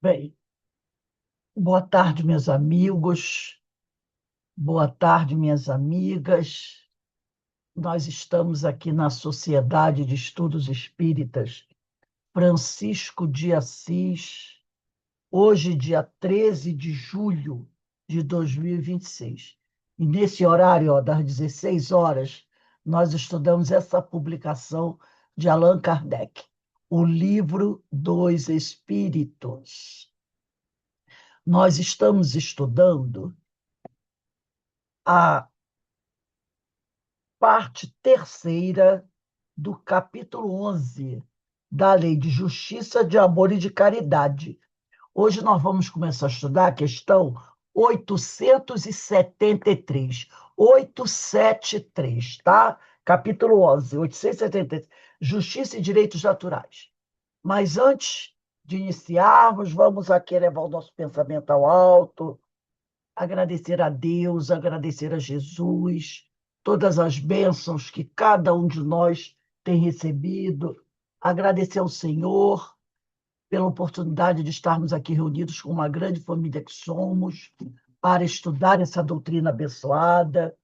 Bem, boa tarde, meus amigos, boa tarde, minhas amigas. Nós estamos aqui na Sociedade de Estudos Espíritas Francisco de Assis, hoje, dia 13 de julho de 2026. E nesse horário, das 16 horas, nós estudamos essa publicação de Allan Kardec, O Livro dos Espíritos. Nós estamos estudando a parte terceira do capítulo 11 da Lei de Justiça, de Amor e de Caridade. Hoje nós vamos começar a estudar a questão 873. 873, tá? Capítulo 11, 873. Justiça e Direitos Naturais. Mas antes de iniciarmos, vamos aqui levar o nosso pensamento ao alto, agradecer a Deus, agradecer a Jesus, todas as bênçãos que cada um de nós tem recebido, agradecer ao Senhor pela oportunidade de estarmos aqui reunidos com uma grande família que somos, para estudar essa doutrina abençoada,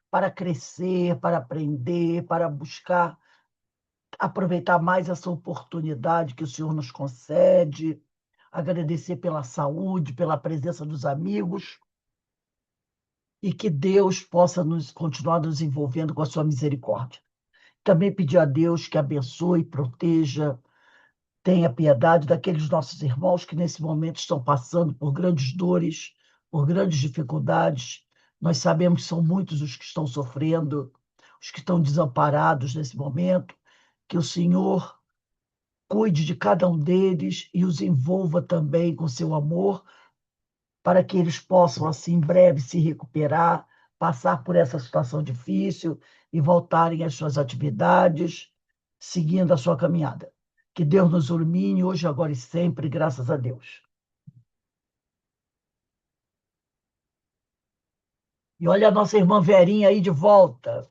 para crescer, para aprender, para buscar aproveitar mais essa oportunidade que o Senhor nos concede, agradecer pela saúde, pela presença dos amigos, e que Deus possa continuar nos envolvendo com a sua misericórdia. Também pedir a Deus que abençoe, proteja, tenha piedade daqueles nossos irmãos que nesse momento estão passando por grandes dores, por grandes dificuldades. Nós sabemos que são muitos os que estão sofrendo, os que estão desamparados nesse momento, que o Senhor cuide de cada um deles e os envolva também com seu amor, para que eles possam, assim, em breve se recuperar, passar por essa situação difícil e voltarem às suas atividades, seguindo a sua caminhada. Que Deus nos ilumine hoje, agora e sempre, graças a Deus. E olha a nossa irmã Verinha aí de volta.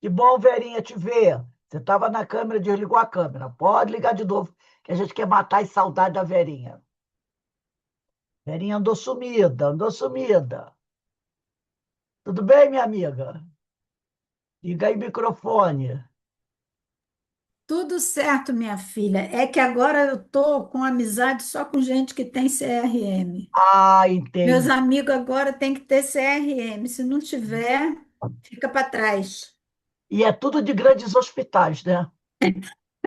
Que bom, Verinha, te ver. Você estava na câmera, desligou a câmera. Pode ligar de novo, que a gente quer matar a saudade da Verinha. Verinha andou sumida, andou sumida. Tudo bem, minha amiga? Liga aí o microfone. Tudo certo, minha filha. É que agora eu tô com amizade só com gente que tem CRM. Ah, Meus entendi. amigos agora têm que ter CRM. Se não tiver, fica para trás. E é tudo de grandes hospitais, né?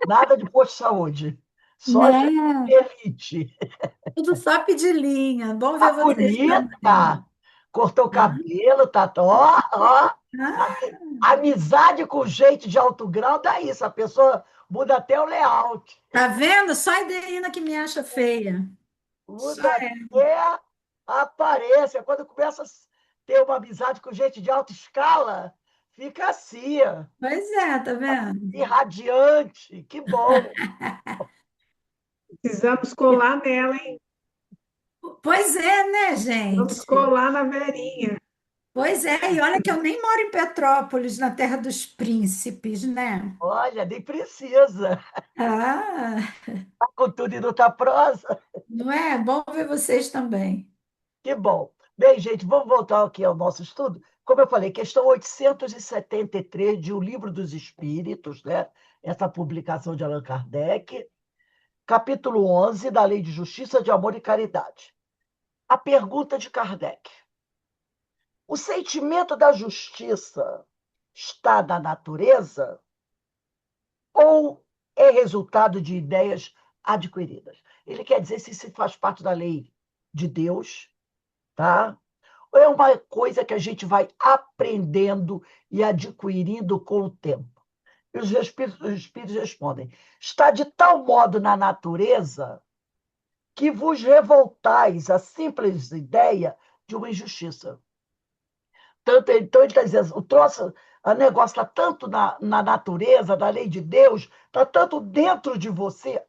Nada de posto de saúde. Só gente de Né? elite. Tudo só pedir linha. Bom Tá ver vocês também. bonita. Cortou o Ah, cabelo, tá. Ó, ó. ah, Amizade com gente de alto grau dá isso. A pessoa muda até o layout. tá vendo? Só a Ideína que me acha feia. Só Muda é. até a aparência. Quando começa a ter uma amizade com gente de alta escala, fica assim, ó, Pois é, tá vendo? irradiante. Que bom. Precisamos colar nela, hein? Pois é, né, Vamos gente? colar na Verinha. Pois é, e olha que eu nem moro em Petrópolis, na terra dos príncipes, né? Olha, nem precisa. Ah, Tá com tudo e não tá prosa. não é? Bom ver vocês também. Que bom. Bem, gente, vamos voltar aqui ao nosso estudo. Como eu falei, questão 873 de O Livro dos Espíritos, né? Essa publicação de Allan Kardec, capítulo 11 da Lei de Justiça, de Amor e Caridade. A pergunta de Kardec: o sentimento da justiça está na natureza ou é resultado de ideias adquiridas? Ele quer dizer se isso faz parte da lei de Deus, tá? Ou é uma coisa que a gente vai aprendendo e adquirindo com o tempo? E os espíritos respondem: está de tal modo na natureza que vos revoltais à simples ideia de uma injustiça. Então, ele está dizendo: o troço, o negócio está tanto na natureza, na lei de Deus, está tanto dentro de você,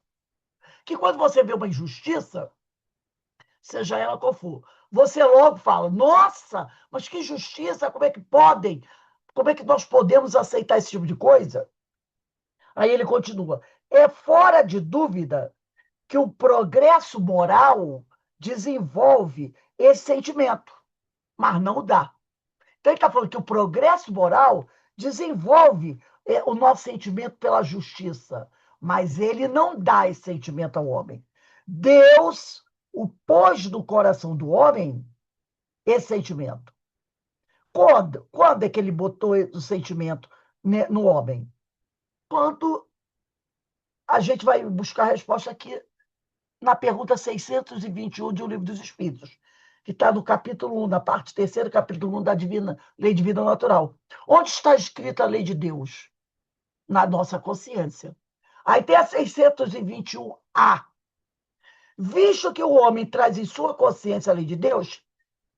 que quando você vê uma injustiça, seja ela qual for, você logo fala: nossa, mas que injustiça, como é que podem? Como é que nós podemos aceitar esse tipo de coisa? Aí ele continua: é fora de dúvida que o progresso moral desenvolve esse sentimento, mas não dá. Então, ele está falando que o progresso moral desenvolve o nosso sentimento pela justiça, mas ele não dá esse sentimento ao homem. Deus o pôs no coração do homem esse sentimento. Quando é que ele botou o sentimento, né, no homem? Quando a gente vai buscar a resposta aqui na pergunta 621 de O Livro dos Espíritos, que está no capítulo 1, na parte terceira, capítulo 1 da Lei Divina Natural. Onde está escrita a lei de Deus? Na nossa consciência. Aí tem a 621A. Visto que o homem traz em sua consciência a lei de Deus,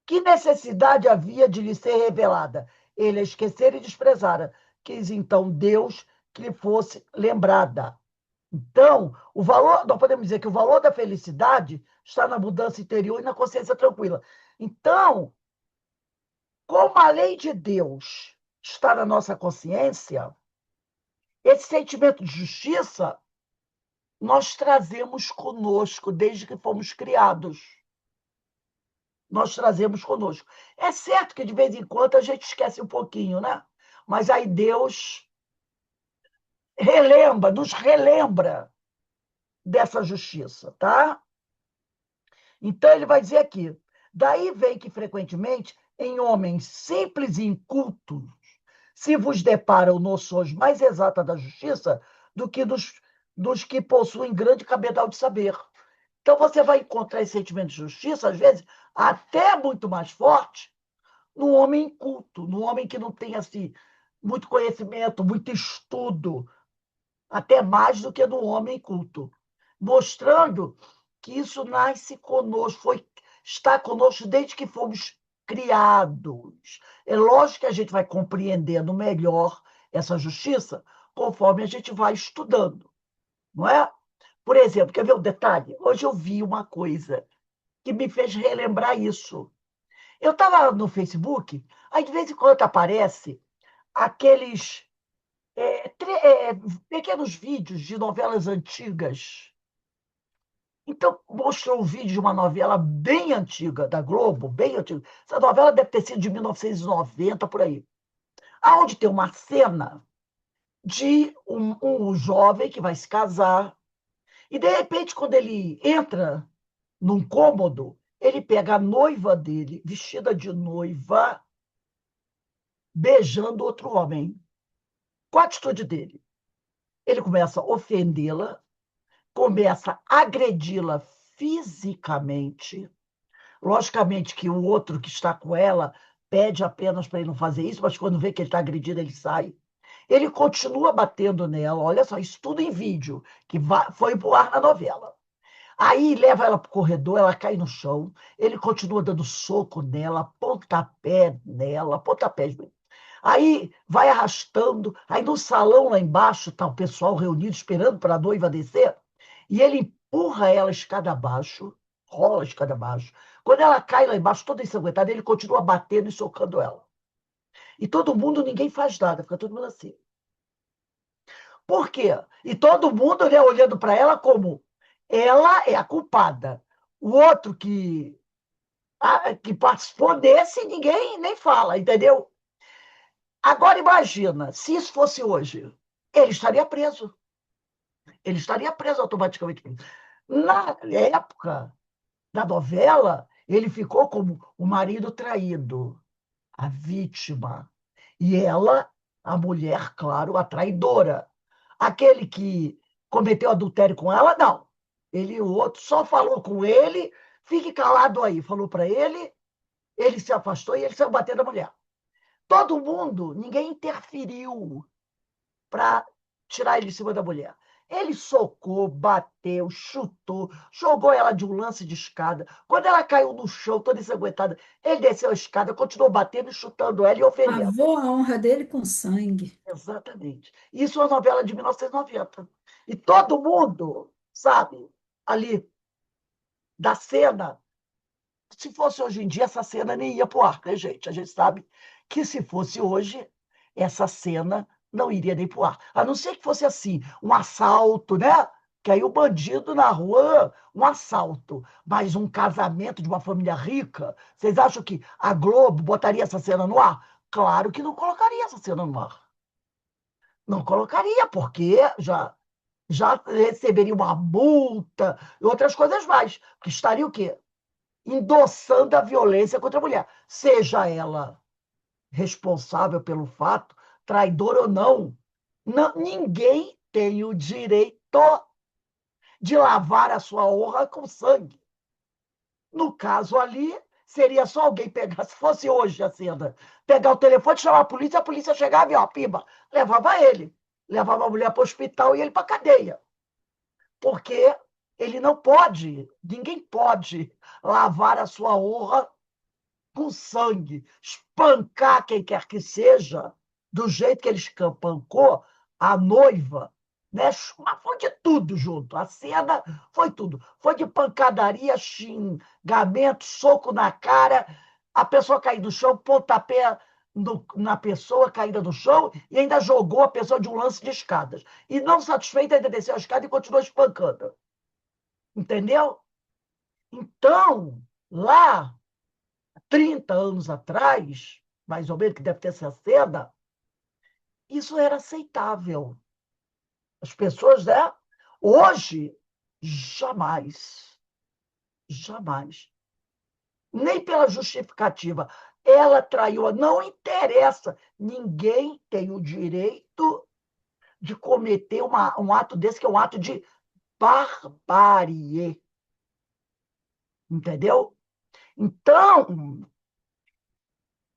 que necessidade havia de lhe ser revelada? Ele a esquecer e desprezara. Quis então Deus que lhe fosse lembrada. Então, nós podemos dizer que o valor da felicidade está na mudança interior e na consciência tranquila. Então, como a lei de Deus está na nossa consciência, esse sentimento de justiça nós trazemos conosco desde que fomos criados. Nós trazemos conosco. É certo que de vez em quando a gente esquece um pouquinho, né? Mas aí Deus nos relembra dessa justiça, tá? Então, ele vai dizer aqui: daí vem que, frequentemente, em homens simples e incultos, se vos deparam noções mais exatas da justiça do que dos que possuem grande cabedal de saber. Então, você vai encontrar esse sentimento de justiça, às vezes, até muito mais forte no homem inculto, no homem que não tem assim, muito conhecimento, muito estudo, até mais do que no homem culto, mostrando que isso nasce conosco, está conosco desde que fomos criados. É lógico que a gente vai compreendendo melhor essa justiça conforme a gente vai estudando, não é? Por exemplo, quer ver um detalhe? Hoje eu vi uma coisa que me fez relembrar isso. Eu estava no Facebook, aí de vez em quando aparece aqueles é, é, pequenos vídeos de novelas antigas. Então, mostrou um vídeo de uma novela bem antiga, da Globo, bem antiga. Essa novela deve ter sido de 1990, por aí. Onde tem uma cena de um jovem que vai se casar, e, de repente, quando ele entra num cômodo, ele pega a noiva dele, vestida de noiva, beijando outro homem. Qual a atitude dele? Ele começa a ofendê-la, começa a agredi-la fisicamente. Logicamente que o outro que está com ela pede apenas para ele não fazer isso, mas quando vê que ele está agredido, ele sai. Ele continua batendo nela, olha só, isso tudo em vídeo, que foi pro ar na novela. Aí leva ela para o corredor, ela cai no chão, ele continua dando soco nela, pontapé nela, pontapés. Aí vai arrastando, aí no salão lá embaixo está o pessoal reunido esperando para a noiva descer, e ele empurra ela escada abaixo, rola a escada abaixo. Quando ela cai lá embaixo, toda ensanguentada, ele continua batendo e socando ela. E todo mundo, ninguém faz nada, fica todo mundo assim. Por quê? E todo mundo, né, olhando para ela como ela é a culpada. O outro que participou desse, ninguém nem fala, entendeu? Agora imagina, se isso fosse hoje, ele estaria preso. Ele estaria preso automaticamente. Na época da novela, ele ficou como o marido traído, a vítima. E ela, a mulher, claro, a traidora. Aquele que cometeu adultério com ela, não. Ele, o outro, só falou com ele, fique calado aí. Falou para ele se afastou e ele saiu batendo a mulher. Todo mundo, ninguém interferiu para tirar ele de cima da mulher. Ele socou, bateu, chutou, jogou ela de um lance de escada. Quando ela caiu no chão, toda ensanguentada, ele desceu a escada, continuou batendo e chutando ela e ofendendo. Lavou a honra dele com sangue. Exatamente. Isso é uma novela de 1990. E todo mundo, sabe, ali da cena, se fosse hoje em dia, essa cena nem ia para o ar, né, gente? A gente sabe que se fosse hoje, essa cena não iria nem para o ar. A não ser que fosse assim, um assalto, né? Que aí o bandido na rua, um assalto, mas um casamento de uma família rica, vocês acham que a Globo botaria essa cena no ar? Claro que não colocaria essa cena no ar. Não colocaria, porque já receberia uma multa e outras coisas mais. Porque estaria o quê? Endossando a violência contra a mulher. Seja ela responsável pelo fato, traidor ou não. Ninguém tem o direito de lavar a sua honra com sangue. No caso ali, seria só alguém pegar, se fosse hoje a cena, pegar o telefone, chamar a polícia chegava e, ó, pimba, levava ele. Levava a mulher para o hospital e ele para a cadeia. Porque ele não pode, ninguém pode lavar a sua honra com sangue, espancar quem quer que seja, do jeito que ele espancou a noiva, né? Mas foi de tudo junto. A cena foi tudo. Foi de pancadaria, xingamento, soco na cara, a pessoa cair no chão, pontapé na pessoa caída no chão e ainda jogou a pessoa de um lance de escadas. E não satisfeita, ainda desceu a escada e continuou espancando. Entendeu? Então, lá 30 anos atrás, mais ou menos, que deve ter essa cena, isso era aceitável. As pessoas, né? Hoje, jamais, jamais. Nem pela justificativa. Ela traiu, não interessa. Ninguém tem o direito de cometer um ato desse, que é um ato de barbárie. Entendeu? Então,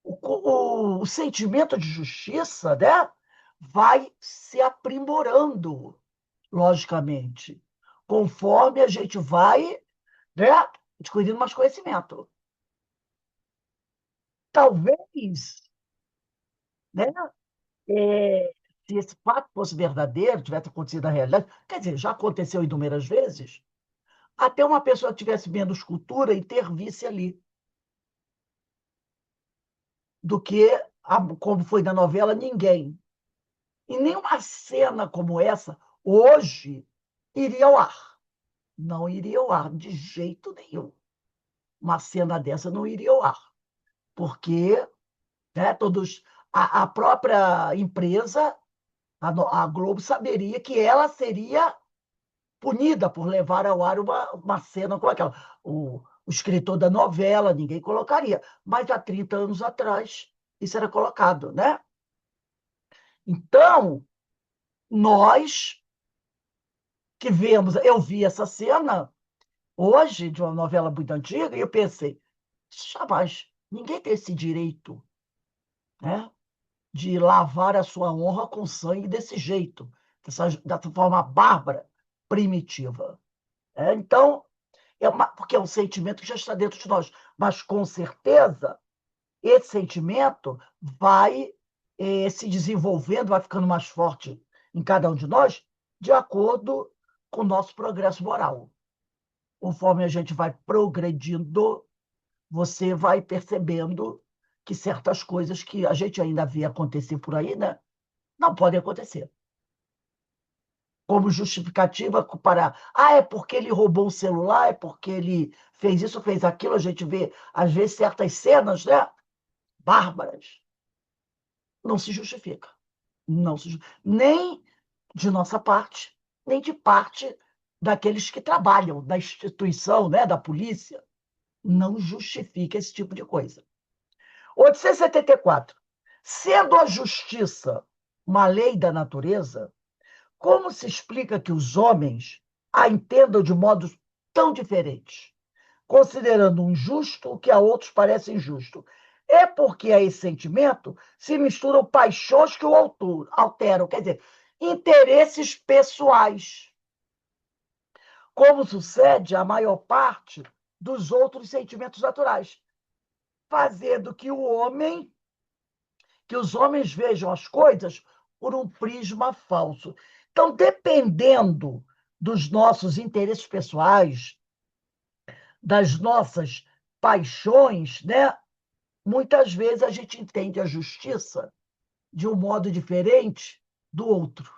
o sentimento de justiça, né, vai se aprimorando, logicamente, conforme a gente vai, né, adquirindo mais conhecimento. Talvez, né, é, se esse fato fosse verdadeiro, tivesse acontecido na realidade, quer dizer, já aconteceu inúmeras vezes, até uma pessoa que tivesse menos cultura intervisse ali, do que, como foi na novela, ninguém. E nenhuma cena como essa, hoje, iria ao ar. Não iria ao ar, de jeito nenhum. Uma cena dessa não iria ao ar. Porque, né, a própria empresa, a Globo, saberia que ela seria punida por levar ao ar uma cena como aquela. O escritor da novela, ninguém colocaria. Mas há 30 anos atrás, isso era colocado, né? Então, nós que vemos, eu vi essa cena hoje, de uma novela muito antiga, e eu pensei, jamais, ninguém tem esse direito, né, de lavar a sua honra com sangue desse jeito, dessa forma bárbara, primitiva. Então, porque é um sentimento que já está dentro de nós, mas com certeza esse sentimento vai se desenvolvendo, vai ficando mais forte em cada um de nós, de acordo com o nosso progresso moral. Conforme a gente vai progredindo, você vai percebendo que certas coisas que a gente ainda vê acontecer por aí, né, não podem acontecer. Como justificativa para, é porque ele roubou o celular, é porque ele fez isso, fez aquilo, a gente vê, às vezes, certas cenas, né, bárbaras. Não se justifica. Não se, nem de nossa parte, nem de parte daqueles que trabalham da instituição, né, da polícia. Não justifica esse tipo de coisa. 874. Sendo a justiça uma lei da natureza, como se explica que os homens a entendam de modos tão diferentes, considerando um justo o que a outros parece injusto? É porque a esse sentimento se misturam paixões que o alteram, quer dizer, interesses pessoais, como sucede a maior parte dos outros sentimentos naturais, fazendo que os homens vejam as coisas por um prisma falso. Então, dependendo dos nossos interesses pessoais, das nossas paixões, né? Muitas vezes a gente entende a justiça de um modo diferente do outro.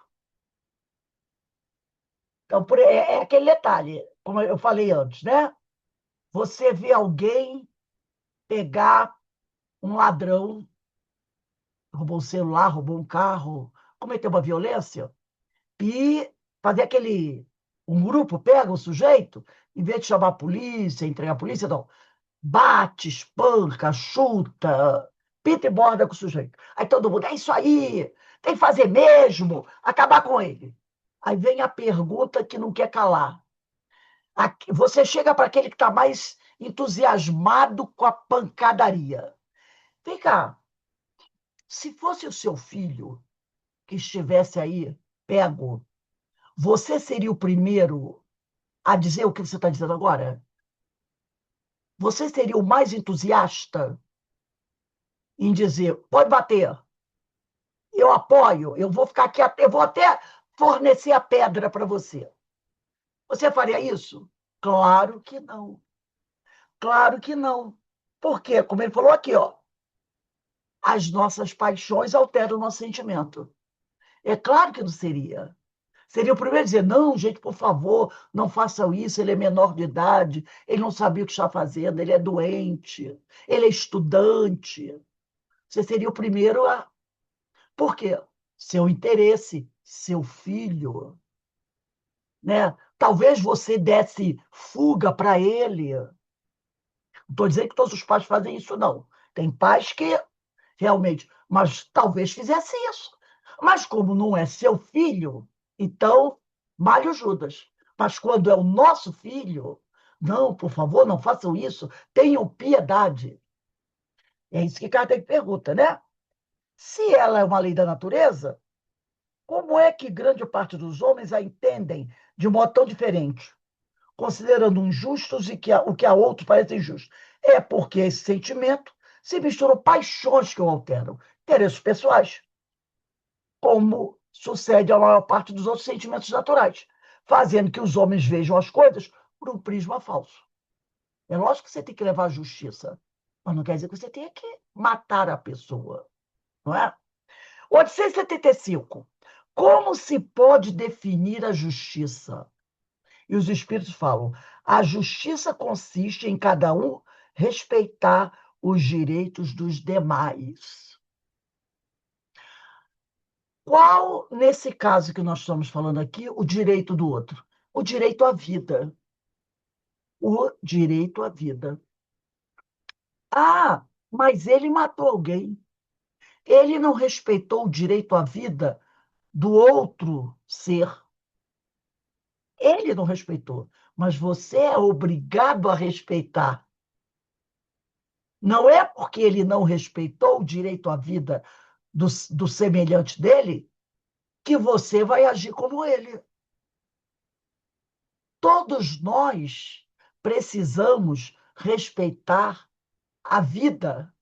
Então, é aquele detalhe, como eu falei antes, né? Você vê alguém pegar um ladrão, roubou um celular, roubou um carro, cometeu uma violência, e fazer aquele. Um grupo pega o sujeito, em vez de chamar a polícia, entregar a polícia, não. Bate, espanca, chuta, pinta e borda com o sujeito. Aí todo mundo, é isso aí, tem que fazer mesmo, acabar com ele. Aí vem a pergunta que não quer calar. Você chega para aquele que está mais entusiasmado com a pancadaria. Vem cá, se fosse o seu filho que estivesse aí pego, você seria o primeiro a dizer o que você está dizendo agora? Você seria o mais entusiasta em dizer, pode bater, eu apoio, eu vou ficar aqui, eu vou até fornecer a pedra para você. Você faria isso? Claro que não. Claro que não. Por quê? Como ele falou aqui, ó, as nossas paixões alteram o nosso sentimento. É claro que não seria. Seria o primeiro a dizer, não, gente, por favor, não façam isso, ele é menor de idade, ele não sabia o que está fazendo, ele é doente, ele é estudante. Você seria o primeiro a... Por quê? Seu interesse, seu filho, né? Talvez você desse fuga para ele. Não estou dizendo que todos os pais fazem isso, não. Tem pais que realmente, mas talvez fizesse isso. Mas como não é seu filho, então, malhe o Judas. Mas quando é o nosso filho, não, por favor, não façam isso, tenham piedade. É isso que Kardec pergunta, né? Se ela é uma lei da natureza, como é que grande parte dos homens a entendem de modo tão diferente, considerando injustos o que a outros parece injusto? É porque esse sentimento se misturam paixões que o alteram, interesses pessoais, como sucede à maior parte dos outros sentimentos naturais, fazendo que os homens vejam as coisas por um prisma falso. É lógico que você tem que levar à justiça, mas não quer dizer que você tenha que matar a pessoa, não é? 875. Como se pode definir a justiça? E os espíritos falam: a justiça consiste em cada um respeitar os direitos dos demais. Qual, nesse caso que nós estamos falando aqui, o direito do outro? O direito à vida. O direito à vida. Ah, mas ele matou alguém. Ele não respeitou o direito à vida do outro ser. Ele não respeitou, mas você é obrigado a respeitar. Não é porque ele não respeitou o direito à vida do semelhante dele que você vai agir como ele. Todos nós precisamos respeitar a vida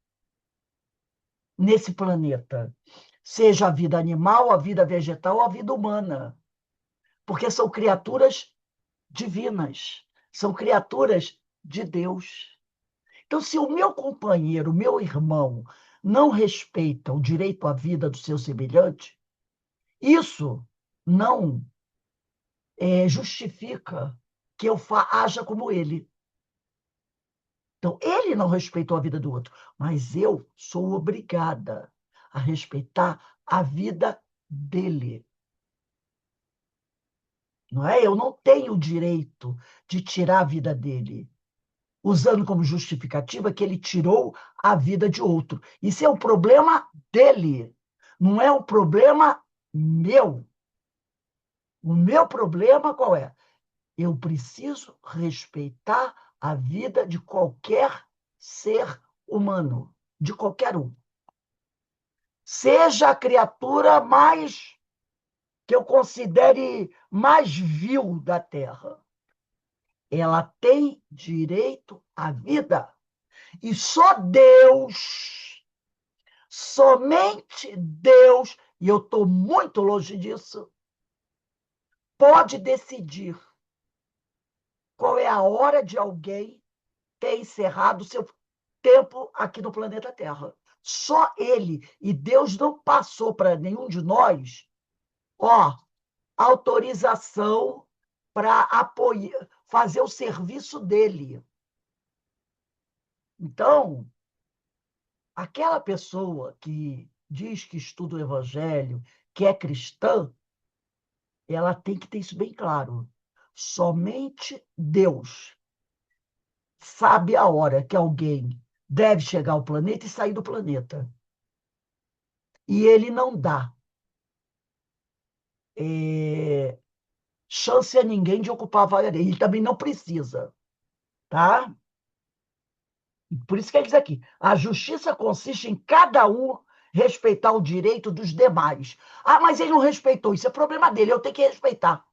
nesse planeta, seja a vida animal, a vida vegetal, a vida humana, porque são criaturas divinas, são criaturas de Deus. Então, se o meu companheiro, o meu irmão, não respeita o direito à vida do seu semelhante, isso não justifica que eu haja como ele. Então, ele não respeitou a vida do outro, mas eu sou obrigada a respeitar a vida dele. Não é? Eu não tenho o direito de tirar a vida dele, usando como justificativa que ele tirou a vida de outro. Isso é um problema dele, não é um problema meu. O meu problema qual é? Eu preciso respeitar a vida de qualquer ser humano, de qualquer um. Seja a criatura mais que eu considere mais vil da Terra. Ela tem direito à vida. E só Deus, somente Deus, e eu estou muito longe disso, pode decidir qual é a hora de alguém ter encerrado o seu tempo aqui no planeta Terra. Só ele. E Deus não passou para nenhum de nós, ó, autorização para apoiar, fazer o serviço dele. Então, aquela pessoa que diz que estuda o evangelho, que é cristã, ela tem que ter isso bem claro. Somente Deus sabe a hora que alguém deve chegar ao planeta e sair do planeta. E ele não dá chance a ninguém de ocupar a vaga dele. Ele também não precisa, tá? Por isso que ele diz aqui, a justiça consiste em cada um respeitar o direito dos demais. Ah, mas ele não respeitou, isso é problema dele, eu tenho que respeitar.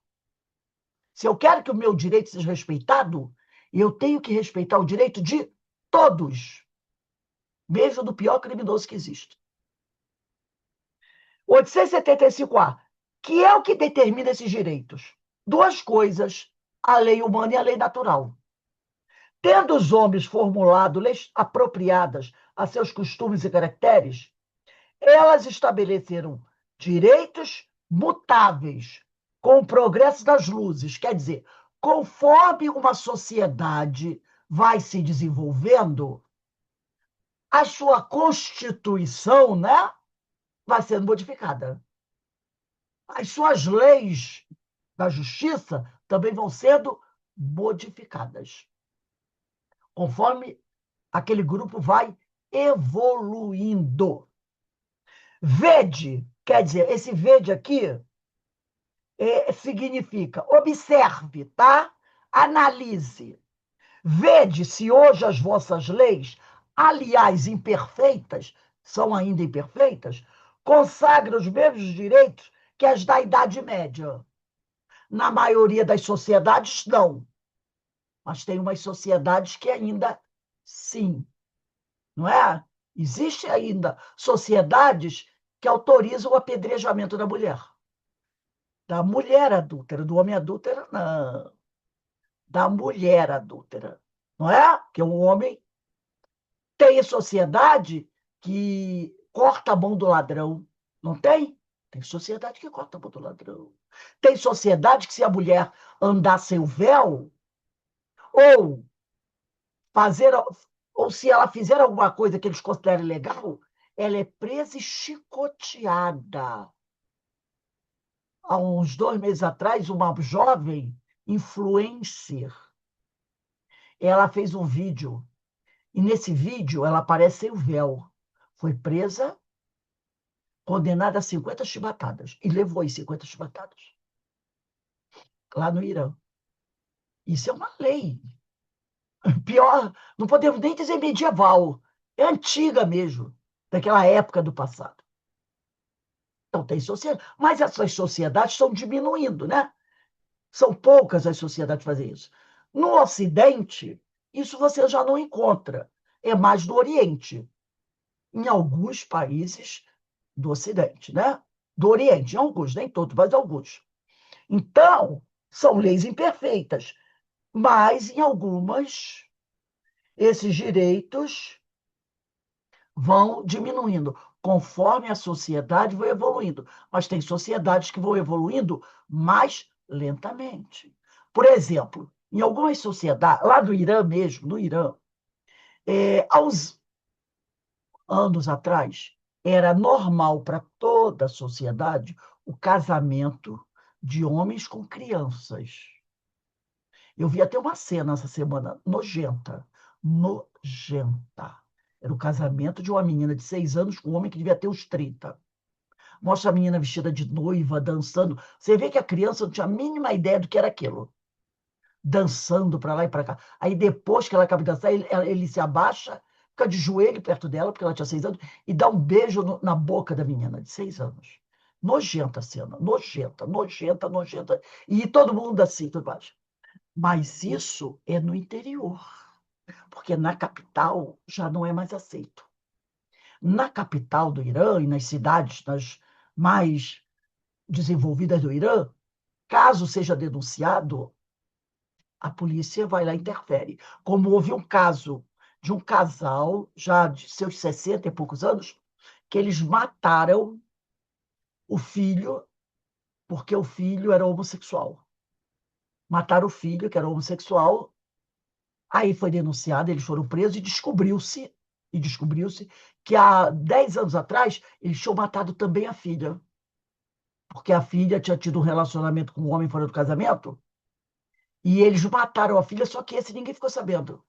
Se eu quero que o meu direito seja respeitado, eu tenho que respeitar o direito de todos, mesmo do pior criminoso que existe. 875A, que é o que determina esses direitos? Duas coisas, a lei humana e a lei natural. Tendo os homens formulado leis apropriadas a seus costumes e caracteres, elas estabeleceram direitos mutáveis com o progresso das luzes. Quer dizer, conforme uma sociedade vai se desenvolvendo, a sua constituição, né, vai sendo modificada. As suas leis da justiça também vão sendo modificadas, conforme aquele grupo vai evoluindo. Vede, quer dizer, esse vede aqui significa observe, tá? Analise. Vede se hoje as vossas leis, aliás imperfeitas, são ainda imperfeitas, consagram os mesmos direitos que as da Idade Média. Na maioria das sociedades, não. Mas tem umas sociedades que ainda sim, não é? Existem ainda sociedades que autorizam o apedrejamento da mulher. Da mulher adúltera, do homem adúltero, não. Da mulher adúltera, não é? Que um homem tem sociedade que corta a mão do ladrão, não tem? Tem sociedade que corta a mão do ladrão. Tem sociedade que se a mulher andar sem o véu, ou fazer, ou se ela fizer alguma coisa que eles considerem legal, ela é presa e chicoteada. Há uns 2 meses atrás, uma jovem influencer, ela fez um vídeo, e nesse vídeo ela aparece sem o véu. Foi presa, condenada a 50 chibatadas, e levou aí 50 chibatadas, lá no Irã. Isso é uma lei. Pior, não podemos nem dizer medieval, é antiga mesmo, daquela época do passado. Então, tem sociedade, mas essas sociedades estão diminuindo, né? São poucas as sociedades que fazem isso. No Ocidente, isso você já não encontra. É mais do Oriente. Em alguns países do Ocidente, né? Do Oriente, em alguns, nem todos, mas alguns. Então, são leis imperfeitas, mas em algumas, esses direitos vão diminuindo, conforme a sociedade vai evoluindo. Mas tem sociedades que vão evoluindo mais lentamente. Por exemplo, em algumas sociedades, lá do Irã mesmo, no Irã, aos anos atrás, era normal para toda a sociedade o casamento de homens com crianças. Eu vi até uma cena essa semana nojenta. Nojenta. Era o casamento de uma menina de 6 anos com um homem que devia ter uns 30. Mostra a menina vestida de noiva, dançando. Você vê que a criança não tinha a mínima ideia do que era aquilo. Dançando para lá e para cá. Aí depois que ela acaba de dançar, ele se abaixa, fica de joelho perto dela, porque ela tinha 6 anos, e dá um beijo na boca da menina de 6 anos. Nojenta a cena. Nojenta, nojenta, nojenta. E todo mundo assim, tudo mais. Mas isso é no interior, porque na capital já não é mais aceito. Na capital do Irã e nas cidades nas mais desenvolvidas do Irã, caso seja denunciado, a polícia vai lá e interfere. Como houve um caso de um casal, já de seus 60 e poucos anos, que eles mataram o filho porque o filho era homossexual. Mataram o filho, que era homossexual. Aí foi denunciado, eles foram presos e descobriu-se que há 10 anos atrás eles tinham matado também a filha, porque a filha tinha tido um relacionamento com um homem fora do casamento, e eles mataram a filha, só que esse ninguém ficou sabendo.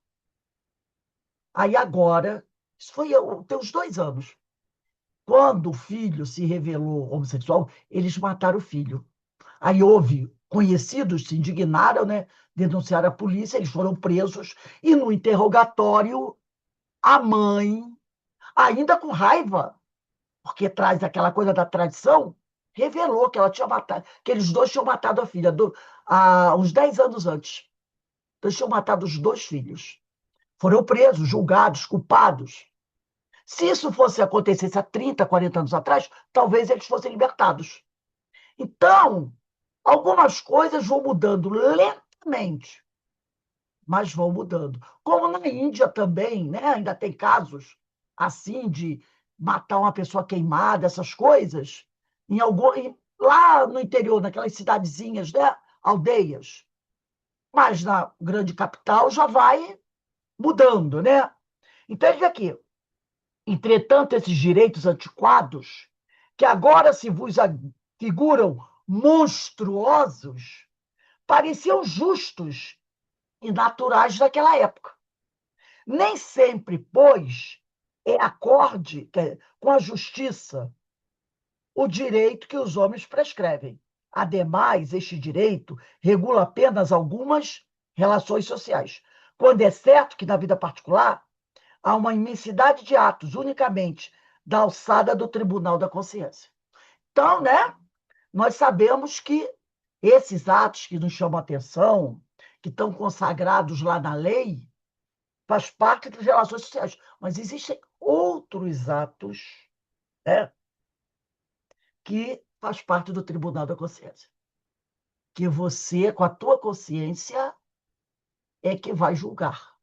Aí agora, isso foi tem uns 2 anos, quando o filho se revelou homossexual, eles mataram o filho. Aí houve conhecidos, se indignaram, né? Denunciaram a polícia, eles foram presos, e no interrogatório, a mãe, ainda com raiva, porque traz aquela coisa da tradição, revelou que ela tinha matado, que eles dois tinham matado a filha há uns 10 anos antes. Então, eles tinham matado os dois filhos. Foram presos, julgados, culpados. Se isso fosse acontecer há 30, 40 anos atrás, talvez eles fossem libertados. Então, algumas coisas vão mudando lentamente, mas vão mudando. Como na Índia também, né? Ainda tem casos assim de matar uma pessoa queimada, essas coisas, lá no interior, naquelas cidadezinhas, né? Aldeias. Mas na grande capital já vai mudando, né? Então, veja aqui, entretanto, esses direitos antiquados, que agora se vos figuram monstruosos, pareciam justos e naturais naquela época. Nem sempre, pois, é acorde com a justiça o direito que os homens prescrevem. Ademais, este direito regula apenas algumas relações sociais, quando é certo que na vida particular há uma imensidade de atos unicamente da alçada do Tribunal da Consciência. Então, né, nós sabemos que esses atos que nos chamam a atenção, que estão consagrados lá na lei, faz parte das relações sociais. Mas existem outros atos, né, que faz parte do Tribunal da Consciência. Que você, com a tua consciência, é que vai julgar.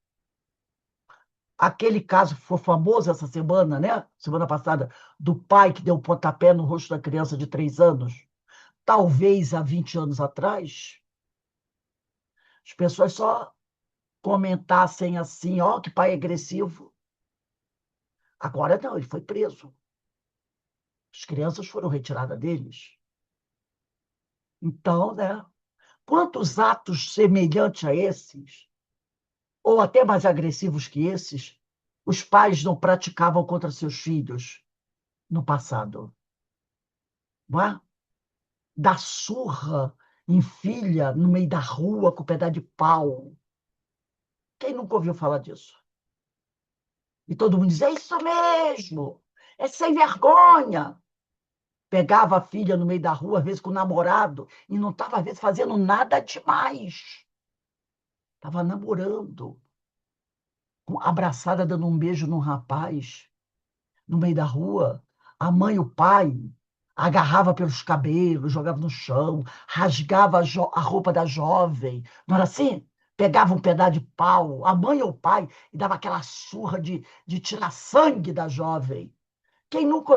Aquele caso que foi famoso essa semana, né? Semana passada, do pai que deu um pontapé no rosto da criança de 3 anos. Talvez há 20 anos atrás, as pessoas só comentassem assim, ó, que pai agressivo. Agora não, ele foi preso. As crianças foram retiradas deles. Então, né? Quantos atos semelhantes a esses, ou até mais agressivos que esses, os pais não praticavam contra seus filhos no passado? Não é? Dar surra em filha no meio da rua com pedaço de pau. Quem nunca ouviu falar disso? E todo mundo diz, é isso mesmo, é sem vergonha. Pegava a filha no meio da rua, às vezes com o namorado, e não estava, às vezes, fazendo nada demais. Estava namorando, abraçada, dando um beijo num rapaz, no meio da rua. A mãe e o pai agarrava pelos cabelos, jogava no chão, rasgava a roupa da jovem. Não era assim? Pegava um pedaço de pau, a mãe ou o pai, e dava aquela surra de tirar sangue da jovem. Quem nunca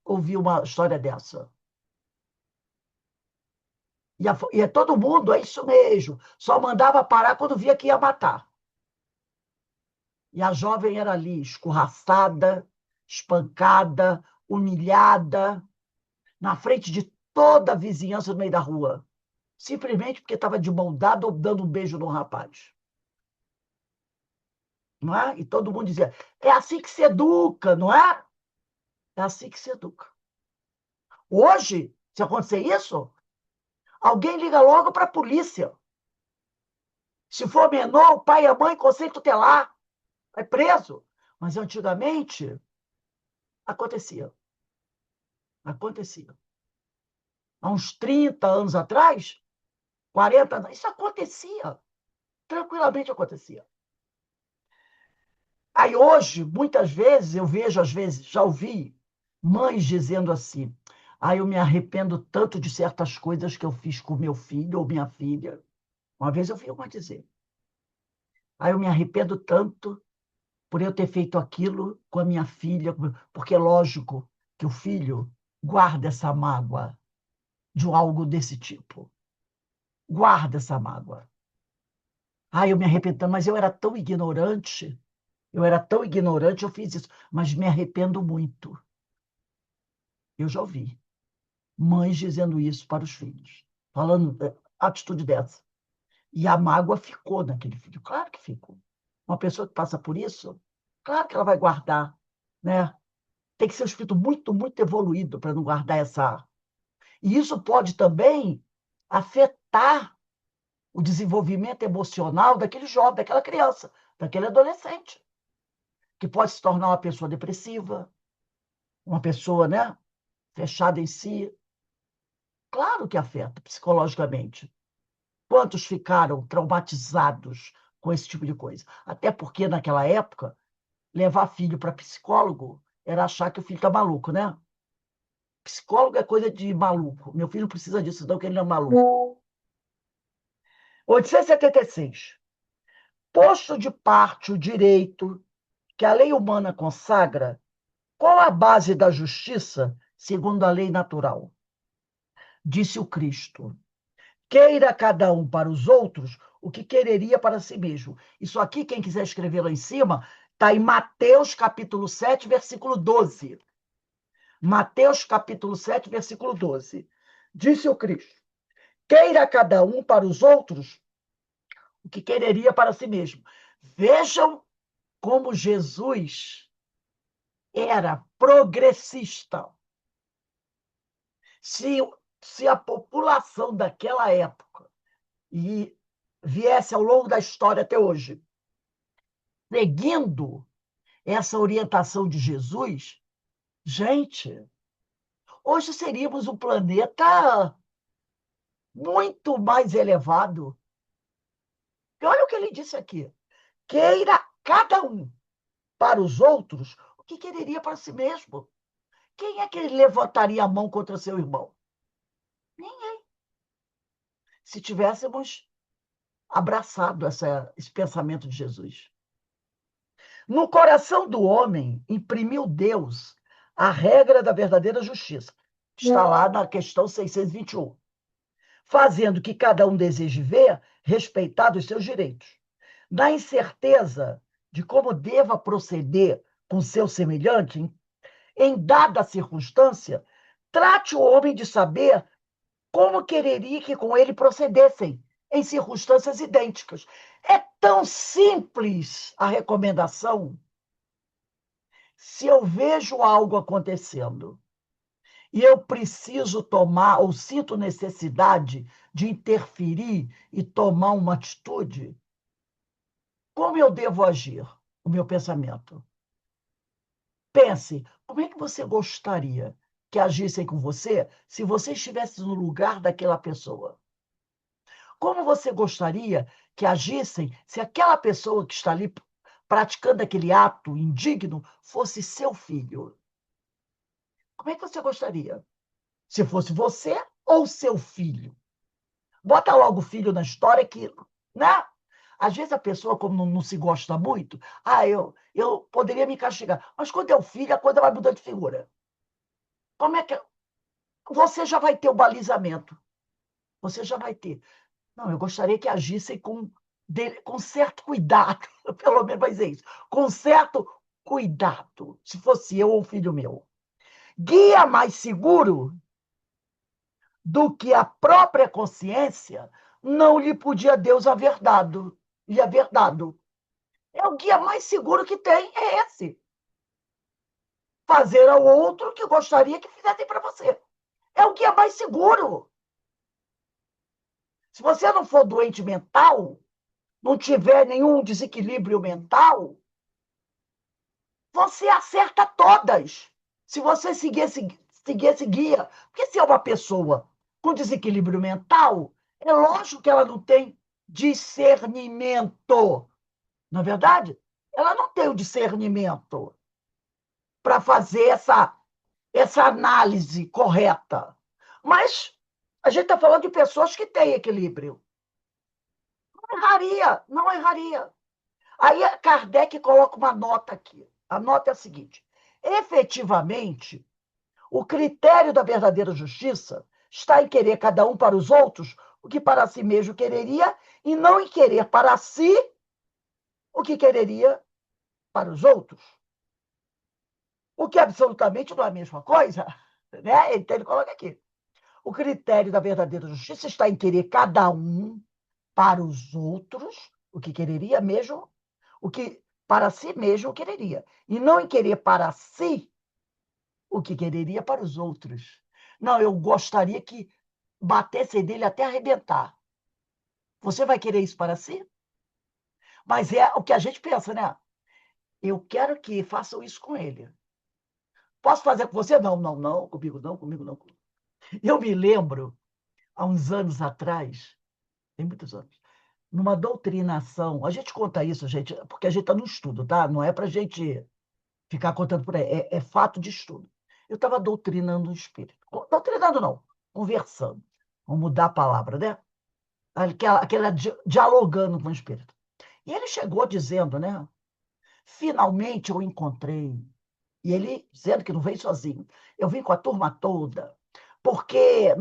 ouviu uma história dessa? E todo mundo, é isso mesmo. Só mandava parar quando via que ia matar. E a jovem era ali, escorraçada, espancada, humilhada, na frente de toda a vizinhança no meio da rua. Simplesmente porque estava de mão dada ou dando um beijo no rapaz. Não é? E todo mundo dizia, é assim que se educa, não é? É assim que se educa. Hoje, se acontecer isso, alguém liga logo para a polícia. Se for menor, o pai e a mãe, conselho tutelar, vai preso. Mas antigamente, acontecia. Acontecia. Há uns 30 anos atrás, 40 anos, isso acontecia. Tranquilamente acontecia. Aí hoje, muitas vezes, eu vejo, às vezes, já ouvi mães dizendo assim, eu me arrependo tanto de certas coisas que eu fiz com meu filho ou minha filha. Uma vez eu vi uma dizer, eu me arrependo tanto por eu ter feito aquilo com a minha filha, porque é lógico que o filho guarda essa mágoa de algo desse tipo. Guarda essa mágoa. Ah, eu me arrependo, mas eu era tão ignorante. Eu era tão ignorante, eu fiz isso. Mas me arrependo muito. Eu já ouvi mães dizendo isso para os filhos. Falando atitude dessa. E a mágoa ficou naquele filho. Claro que ficou. Uma pessoa que passa por isso, claro que ela vai guardar, né? Tem que ser um espírito muito, muito evoluído para não guardar essa. E isso pode também afetar o desenvolvimento emocional daquele jovem, daquela criança, daquele adolescente, que pode se tornar uma pessoa depressiva, uma pessoa, né, fechada em si. Claro que afeta psicologicamente. Quantos ficaram traumatizados com esse tipo de coisa? Até porque, naquela época, levar filho para psicólogo era achar que o filho está maluco, né? Psicólogo é coisa de maluco. Meu filho precisa disso, não, que ele não é maluco. 876. Posto de parte o direito que a lei humana consagra, qual a base da justiça segundo a lei natural? Disse o Cristo: queira cada um para os outros o que quereria para si mesmo. Isso aqui, quem quiser escrever lá em cima, está em Mateus capítulo 7, versículo 12. Mateus capítulo 7, versículo 12. Disse o Cristo: queira cada um para os outros o que quereria para si mesmo. Vejam como Jesus era progressista. Se, se a população daquela época e viesse ao longo da história até hoje, seguindo essa orientação de Jesus, gente, hoje seríamos um planeta muito mais elevado. E olha o que ele disse aqui: queira cada um para os outros o que quereria para si mesmo. Quem é que levantaria a mão contra seu irmão? Ninguém. Se tivéssemos abraçado esse pensamento de Jesus. No coração do homem imprimiu Deus a regra da verdadeira justiça. Está lá na questão 621. Fazendo que cada um deseje ver respeitados os seus direitos. Na incerteza de como deva proceder com seu semelhante, em dada circunstância, trate o homem de saber como quereria que com ele procedessem em circunstâncias idênticas. É tão simples a recomendação. Se eu vejo algo acontecendo e eu preciso tomar ou sinto necessidade de interferir e tomar uma atitude, como eu devo agir? O meu pensamento. Pense, como é que você gostaria que agissem com você se você estivesse no lugar daquela pessoa? Como você gostaria que agissem se aquela pessoa que está ali praticando aquele ato indigno fosse seu filho? Como é que você gostaria? Se fosse você ou seu filho? Bota logo o filho na história que, né? Às vezes a pessoa, como não se gosta muito, eu poderia me castigar. Mas quando é o filho, a coisa vai mudando de figura. Como é que. Você já vai ter o balizamento. Você já vai ter. Não, eu gostaria que agissem com certo cuidado, pelo menos vai dizer isso, com certo cuidado, se fosse eu ou o filho meu. Guia mais seguro do que a própria consciência não lhe podia Deus haver dado. Lhe haver dado. É o guia mais seguro que tem, é esse. Fazer ao outro o que gostaria que fizessem para você. É o guia mais seguro. Se você não for doente mental, não tiver nenhum desequilíbrio mental, você acerta todas. Se você seguir esse guia. Porque se é uma pessoa com desequilíbrio mental, é lógico que ela não tem discernimento. Não é verdade? Ela não tem o discernimento para fazer essa análise correta. Mas a gente está falando de pessoas que têm equilíbrio. Não erraria, não erraria. Aí Kardec coloca uma nota aqui. A nota é a seguinte: efetivamente, o critério da verdadeira justiça está em querer cada um para os outros o que para si mesmo quereria, e não em querer para si o que quereria para os outros. O que absolutamente não é a mesma coisa, né? Então ele coloca aqui. O critério da verdadeira justiça está em querer cada um para os outros o que quereria mesmo, o que para si mesmo quereria, e não em querer para si o que quereria para os outros. Não, eu gostaria que batesse dele até arrebentar. Você vai querer isso para si? Mas é o que a gente pensa, né? Eu quero que façam isso com ele. Posso fazer com você? Não, não, não, comigo não, comigo não. Eu me lembro, há uns anos atrás, tem muitos anos, numa doutrinação, a gente conta isso, gente, porque a gente está no estudo, tá? Não é para a gente ficar contando por aí, é fato de estudo. Eu estava doutrinando o espírito. Doutrinando não, conversando. Vamos mudar a palavra, né? Aquela dialogando com o espírito. E ele chegou dizendo, né? Finalmente eu encontrei. E ele dizendo que não veio sozinho. Eu vim com a turma toda, porque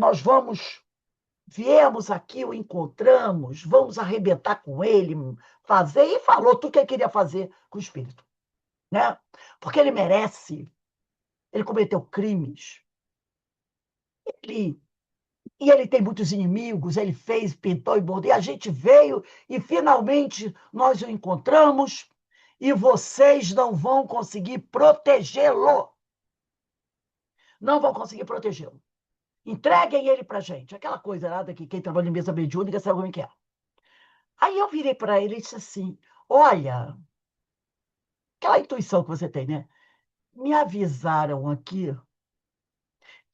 viemos aqui, o encontramos, vamos arrebentar com ele, fazer, e falou tudo que ele queria fazer com o espírito, né? Porque ele merece, ele cometeu crimes, ele, e ele tem muitos inimigos, ele fez, pintou e bordou, e a gente veio e finalmente nós o encontramos e vocês não vão conseguir protegê-lo. Não vão conseguir protegê-lo. Entreguem ele para a gente. Aquela coisa nada que quem trabalha em mesa mediúnica sabe como é que é. Aí eu virei para ele e disse assim, olha, aquela intuição que você tem, né? Me avisaram aqui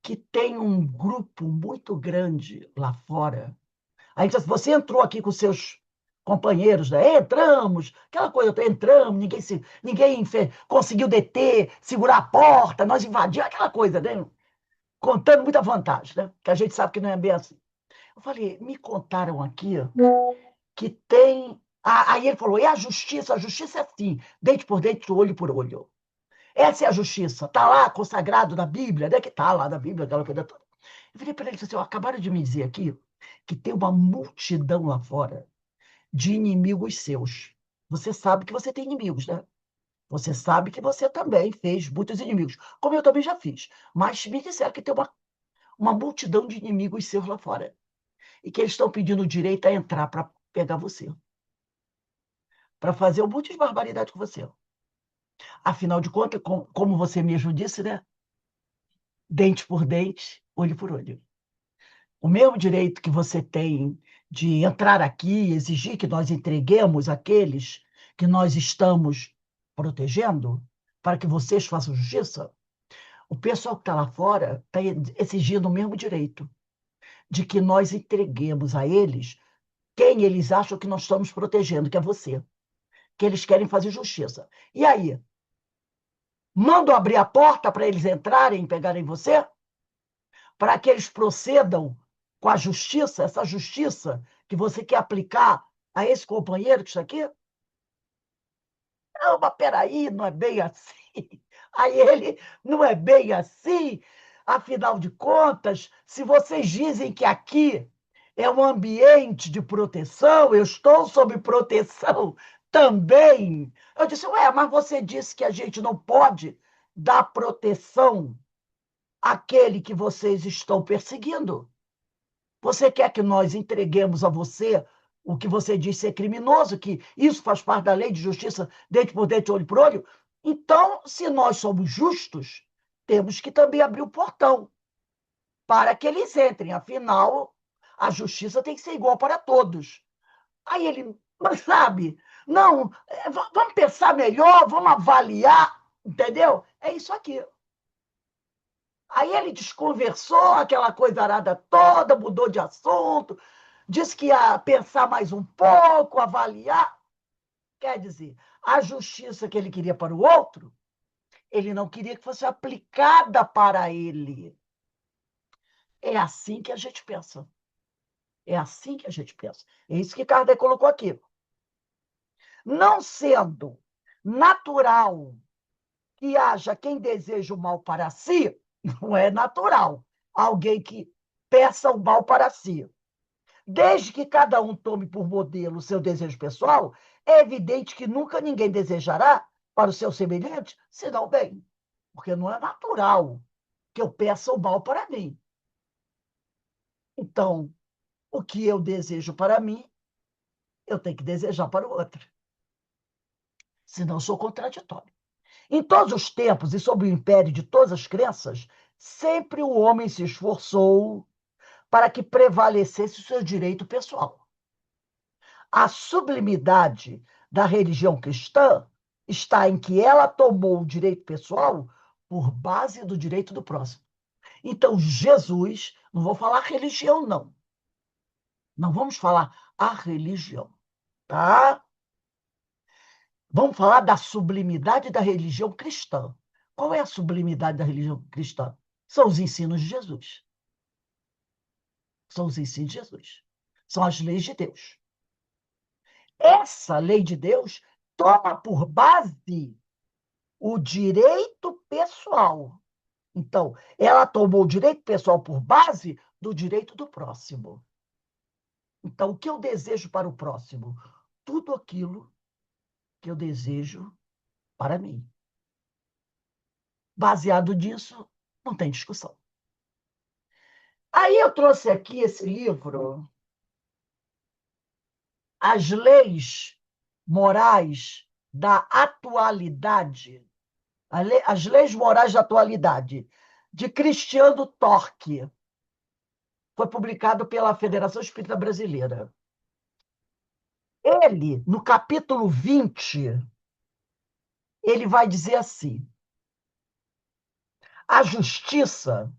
que tem um grupo muito grande lá fora. Aí você entrou aqui com seus companheiros, né? Entramos, aquela coisa, entramos, ninguém conseguiu deter, segurar a porta, nós invadimos, aquela coisa, né? Contando muita vantagem, né? Que a gente sabe que não é bem assim. Eu falei, me contaram aqui que tem. Aí ele falou, é a justiça? A justiça é assim, dente por dente, olho por olho. Essa é a justiça. Está lá consagrado na Bíblia, né? Que está lá na Bíblia, aquela coisa toda. Eu virei para ele e disse assim: acabaram de me dizer aqui que tem uma multidão lá fora de inimigos seus. Você sabe que você tem inimigos, né? Você sabe que você também fez muitos inimigos, como eu também já fiz. Mas me disseram que tem uma multidão de inimigos seus lá fora. E que eles estão pedindo o direito a entrar para pegar você. Para fazer um monte de barbaridade com você. Afinal de contas, como você mesmo disse, né? Dente por dente, olho por olho. O mesmo direito que você tem de entrar aqui e exigir que nós entreguemos aqueles que nós estamos protegendo, para que vocês façam justiça, o pessoal que está lá fora está exigindo o mesmo direito de que nós entreguemos a eles quem eles acham que nós estamos protegendo, que é você, que eles querem fazer justiça. E aí? Mando abrir a porta para eles entrarem e pegarem você? Para que eles procedam com a justiça, essa justiça que você quer aplicar a esse companheiro que está aqui? Não, mas peraí, não é bem assim. Aí ele, não é bem assim. Afinal de contas, se vocês dizem que aqui é um ambiente de proteção, eu estou sob proteção também. Eu disse, ué, mas você disse que a gente não pode dar proteção àquele que vocês estão perseguindo. Você quer que nós entreguemos a você o que você diz ser criminoso, que isso faz parte da lei de justiça, dente por dente, olho por olho? Então, se nós somos justos, temos que também abrir o portão para que eles entrem. Afinal, a justiça tem que ser igual para todos. Aí ele, mas sabe, não, vamos pensar melhor, vamos avaliar, entendeu? É isso aqui. Aí ele desconversou aquela coisa arada toda, mudou de assunto, disse que ia pensar mais um pouco, avaliar. Quer dizer, a justiça que ele queria para o outro, ele não queria que fosse aplicada para ele. É assim que a gente pensa. É assim que a gente pensa. É isso que Kardec colocou aqui. Não sendo natural que haja quem deseja o mal para si, não é natural alguém que peça o mal para si. Desde que cada um tome por modelo o seu desejo pessoal, é evidente que nunca ninguém desejará para o seu semelhante, senão o bem. Porque não é natural que eu peça o mal para mim. Então, o que eu desejo para mim, eu tenho que desejar para o outro. Senão, eu sou contraditório. Em todos os tempos e sob o império de todas as crenças, sempre o homem se esforçou para que prevalecesse o seu direito pessoal. A sublimidade da religião cristã está em que ela tomou o direito pessoal por base do direito do próximo. Então, Jesus, não vou falar religião, não. Não vamos falar a religião, tá? Vamos falar da sublimidade da religião cristã. Qual é a sublimidade da religião cristã? São os ensinos de Jesus. São os ensinos de Jesus. São as leis de Deus. Essa lei de Deus toma por base o direito pessoal. Então, ela tomou o direito pessoal por base do direito do próximo. Então, o que eu desejo para o próximo? Tudo aquilo que eu desejo para mim. Baseado nisso, não tem discussão. Aí eu trouxe aqui esse livro, As Leis Morais da Atualidade, As Leis Morais da Atualidade, de Cristiano Torque. Foi publicado pela Federação Espírita Brasileira. Ele, no capítulo 20, ele vai dizer assim: a justiça,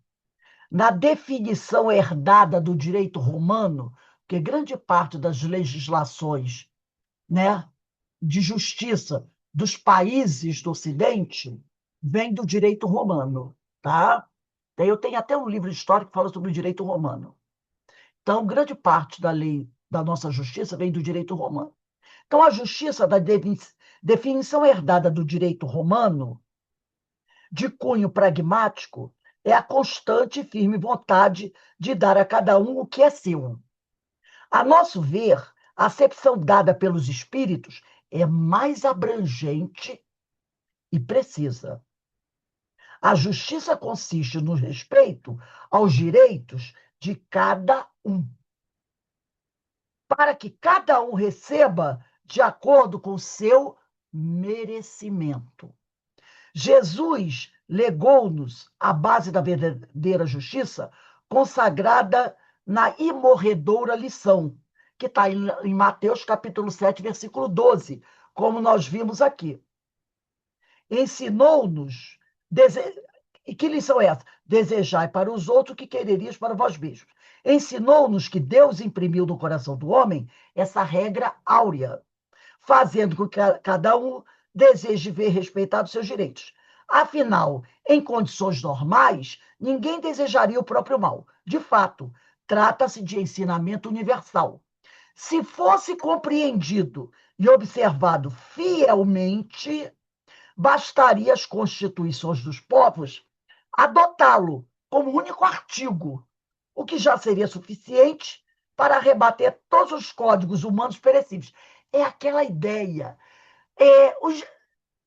na definição herdada do direito romano, que grande parte das legislações, né, de justiça dos países do Ocidente vem do direito romano, tá? Eu tenho até um livro histórico que fala sobre o direito romano. Então, grande parte da lei da nossa justiça vem do direito romano. Então, a justiça da definição herdada do direito romano, de cunho pragmático, é a constante e firme vontade de dar a cada um o que é seu. A nosso ver, a acepção dada pelos espíritos é mais abrangente e precisa. A justiça consiste no respeito aos direitos de cada um, para que cada um receba de acordo com o seu merecimento. Jesus legou-nos a base da verdadeira justiça, consagrada na imorredoura lição, que está em Mateus capítulo 7, versículo 12, como nós vimos aqui. Ensinou-nos, e que lição é essa? Desejai para os outros o que quererias para vós mesmos. Ensinou-nos que Deus imprimiu no coração do homem essa regra áurea, fazendo com que cada um deseje ver respeitados seus direitos. Afinal, em condições normais, ninguém desejaria o próprio mal. De fato, trata-se de ensinamento universal. Se fosse compreendido e observado fielmente, bastaria as constituições dos povos adotá-lo como único artigo, o que já seria suficiente para rebater todos os códigos humanos perecíveis. É aquela ideia.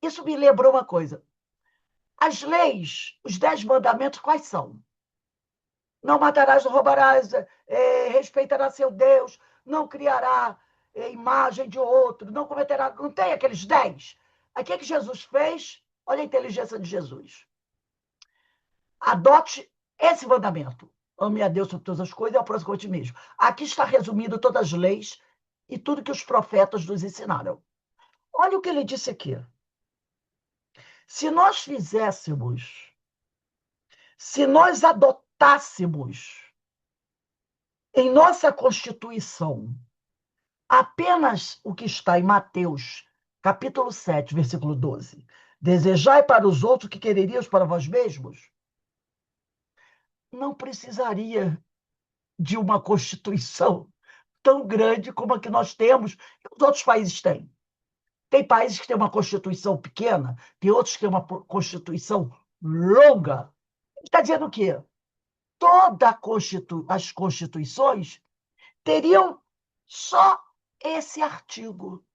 Isso me lembrou uma coisa. As leis, os 10 mandamentos, quais são? Não matarás, não roubarás, respeitarás seu Deus, não criará imagem de outro, não cometerá... Não tem aqueles 10? Aí o que Jesus fez? Olha a inteligência de Jesus. Adote esse mandamento. Ame a Deus sobre todas as coisas e ao próximo como a ti mesmo. Aqui está resumido todas as leis e tudo que os profetas nos ensinaram. Olha o que ele disse aqui. Se nós adotássemos em nossa Constituição apenas o que está em Mateus, capítulo 7, versículo 12, desejai para os outros o que quererias para vós mesmos, não precisaria de uma Constituição tão grande como a que nós temos e os outros países têm. Tem países que têm uma Constituição pequena, tem outros que têm uma Constituição longa. Está dizendo o quê? Todas as constituições teriam só esse artigo.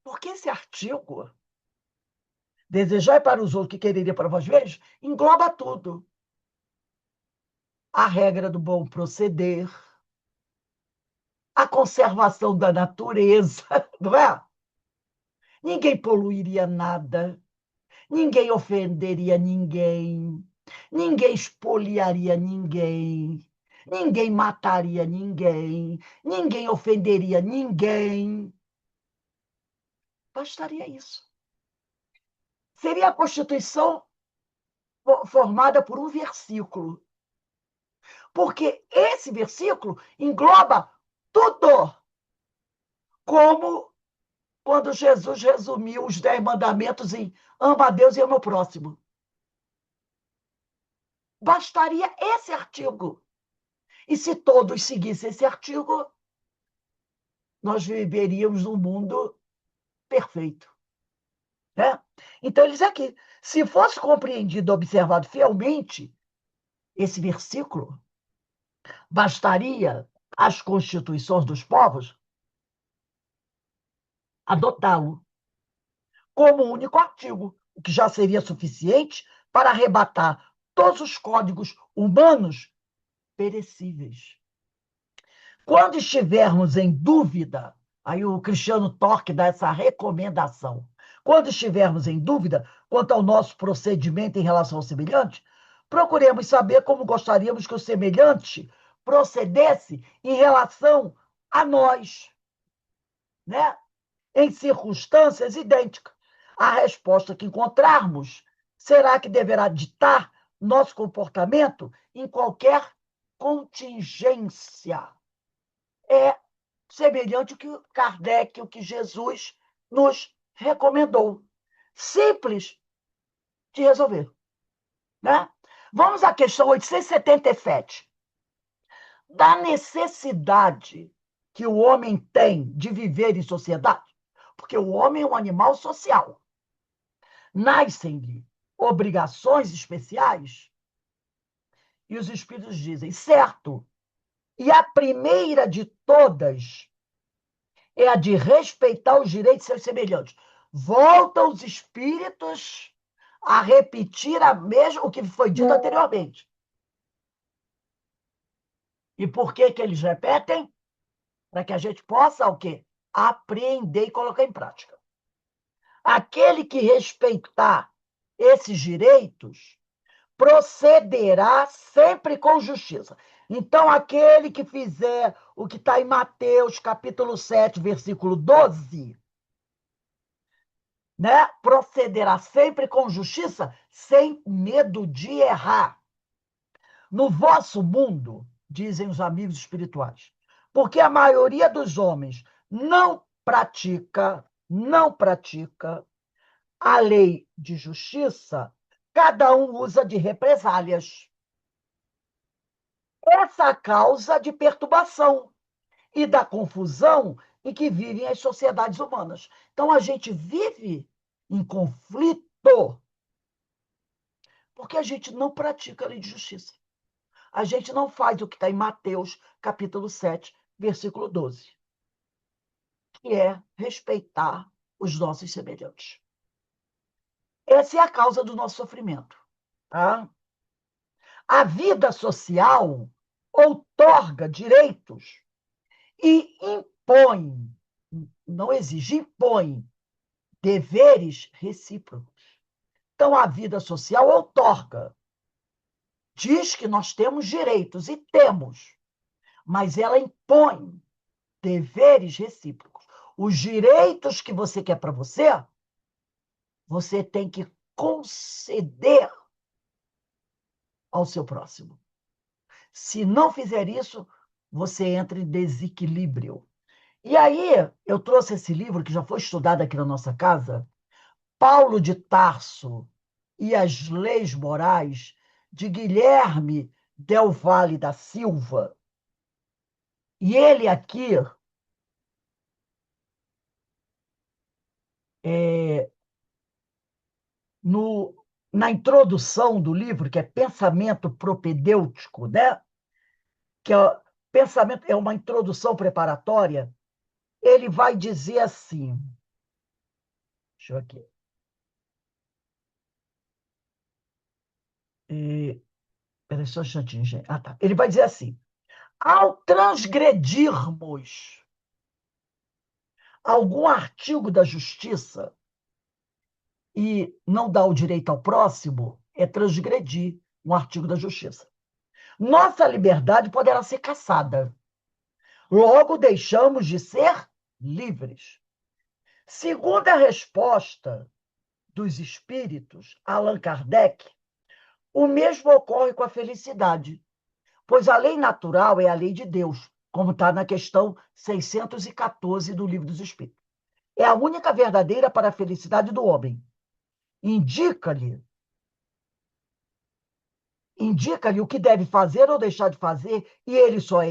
Porque esse artigo, desejai para os outros que quereria para vós mesmos, engloba tudo. A regra do bom proceder, a conservação da natureza, não é? Ninguém poluiria nada, ninguém ofenderia ninguém, ninguém espoliaria ninguém, ninguém mataria ninguém, ninguém ofenderia ninguém. Bastaria isso. Seria a Constituição formada por um versículo, porque esse versículo engloba tudo, como quando Jesus resumiu os 10 mandamentos em ama a Deus e ama o próximo. Bastaria esse artigo. E se todos seguissem esse artigo, nós viveríamos num mundo perfeito. Né? Então, ele diz aqui, se fosse compreendido e observado fielmente esse versículo, bastaria às constituições dos povos adotá-lo como único artigo, o que já seria suficiente para arrebatar todos os códigos humanos perecíveis. Quando estivermos em dúvida, aí o Cristiano Torque dá essa recomendação. Quando estivermos em dúvida quanto ao nosso procedimento em relação ao semelhante, procuremos saber como gostaríamos que o semelhante procedesse em relação a nós, né? Em circunstâncias idênticas. A resposta que encontrarmos será que deverá ditar nosso comportamento em qualquer contingência. É semelhante ao que Kardec, o que Jesus nos recomendou. Simples de resolver. Né? Vamos à questão 877. Da necessidade que o homem tem de viver em sociedade, porque o homem é um animal social. Nascem-lhe obrigações especiais e os espíritos dizem, certo, e a primeira de todas é a de respeitar os direitos de seus semelhantes. Voltam os espíritos a repetir o que foi dito anteriormente. E por que eles repetem? Para que a gente possa o quê? Aprender e colocar em prática. Aquele que respeitar esses direitos procederá sempre com justiça. Então, aquele que fizer o que está em Mateus, capítulo 7, versículo 12, né? Procederá sempre com justiça, sem medo de errar. No vosso mundo, dizem os amigos espirituais, porque a maioria dos homens não pratica a lei de justiça, cada um usa de represálias. Essa é a causa de perturbação e da confusão em que vivem as sociedades humanas. Então, a gente vive em conflito porque a gente não pratica a lei de justiça. A gente não faz o que está em Mateus, capítulo 7, versículo 12, que é respeitar os nossos semelhantes. Essa é a causa do nosso sofrimento. Tá? A vida social outorga direitos e impõe, não exige, impõe deveres recíprocos. Então, a vida social outorga, diz que nós temos direitos, e temos, mas ela impõe deveres recíprocos. Os direitos que você quer para você, você tem que conceder ao seu próximo. Se não fizer isso, você entra em desequilíbrio. E aí, eu trouxe esse livro, que já foi estudado aqui na nossa casa, Paulo de Tarso e as Leis Morais, de Guilherme Del Valle da Silva. E ele aqui no, na introdução do livro, que é Pensamento Propedêutico, né? que é pensamento, é uma introdução preparatória, ele vai dizer assim, deixa eu aqui, peraí só um instantinho, gente. Ah, tá. Ele vai dizer assim, ao transgredirmos algum artigo da justiça e não dar o direito ao próximo, é transgredir um artigo da justiça. Nossa liberdade poderá ser cassada. Logo, deixamos de ser livres. Segundo a resposta dos espíritos, Allan Kardec, o mesmo ocorre com a felicidade, pois a lei natural é a lei de Deus, como está na questão 614 do Livro dos Espíritos. É a única verdadeira para a felicidade do homem. Indica-lhe indica-lhe o que deve fazer ou deixar de fazer, e ele só é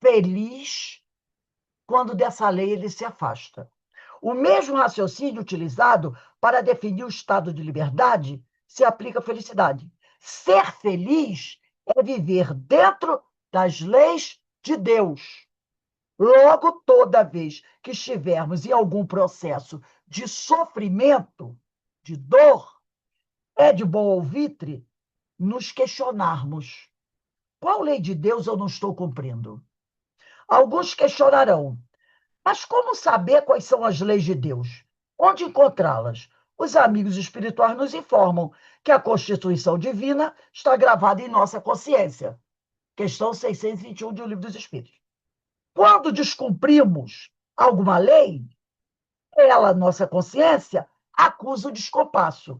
infeliz quando dessa lei ele se afasta. O mesmo raciocínio utilizado para definir o estado de liberdade se aplica à felicidade. Ser feliz é viver dentro das leis de Deus. Logo, toda vez que estivermos em algum processo de sofrimento, de dor, é de bom ouvitre nos questionarmos: qual lei de Deus eu não estou cumprindo? Alguns questionarão: mas como saber quais são as leis de Deus? Onde encontrá-las? Os amigos espirituais nos informam que a Constituição Divina está gravada em nossa consciência. Questão 621 do Livro dos Espíritos. Quando descumprimos alguma lei, ela, nossa consciência, acusa o descompasso.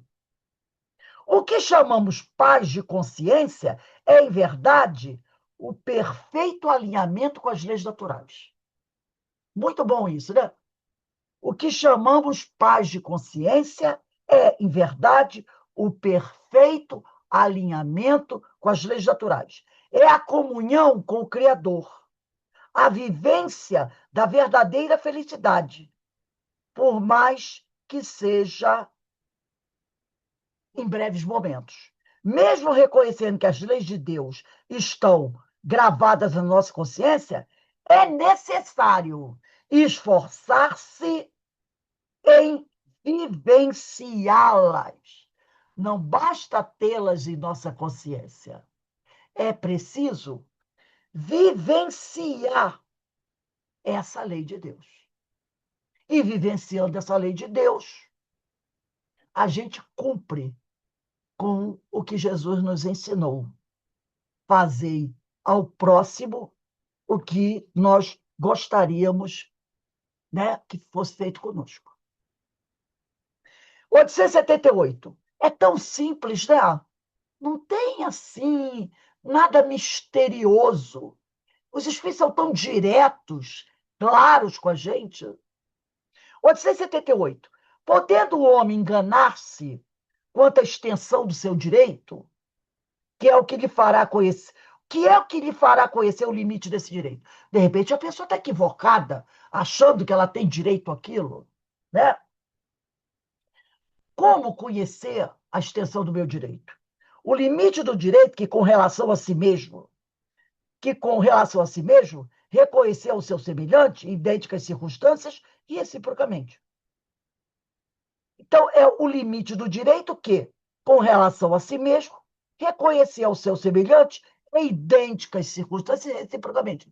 O que chamamos paz de consciência é, em verdade, o perfeito alinhamento com as leis naturais. Muito bom isso, né? O que chamamos paz de consciência é, em verdade, o perfeito alinhamento com as leis naturais. É a comunhão com o Criador, a vivência da verdadeira felicidade, por mais que seja em breves momentos. Mesmo reconhecendo que as leis de Deus estão gravadas na nossa consciência, é necessário esforçar-se em vivenciá-las. Não basta tê-las em nossa consciência. É preciso vivenciar essa lei de Deus. E vivenciando essa lei de Deus, a gente cumpre com o que Jesus nos ensinou. Fazei ao próximo o que nós gostaríamos, né, que fosse feito conosco. 878. É tão simples, né? Não tem, assim, nada misterioso. Os espíritos são tão diretos, claros com a gente. 878. Podendo o homem enganar-se quanto à extensão do seu direito, que é o que lhe fará conhecer, o limite desse direito. De repente, a pessoa está equivocada, achando que ela tem direito àquilo, né? Como conhecer a extensão do meu direito? O limite do direito que com relação a si mesmo, reconhecer ao seu semelhante, em idênticas circunstâncias e reciprocamente. Então, é o limite do direito que, com relação a si mesmo, reconhecer ao seu semelhante em idênticas circunstâncias e reciprocamente.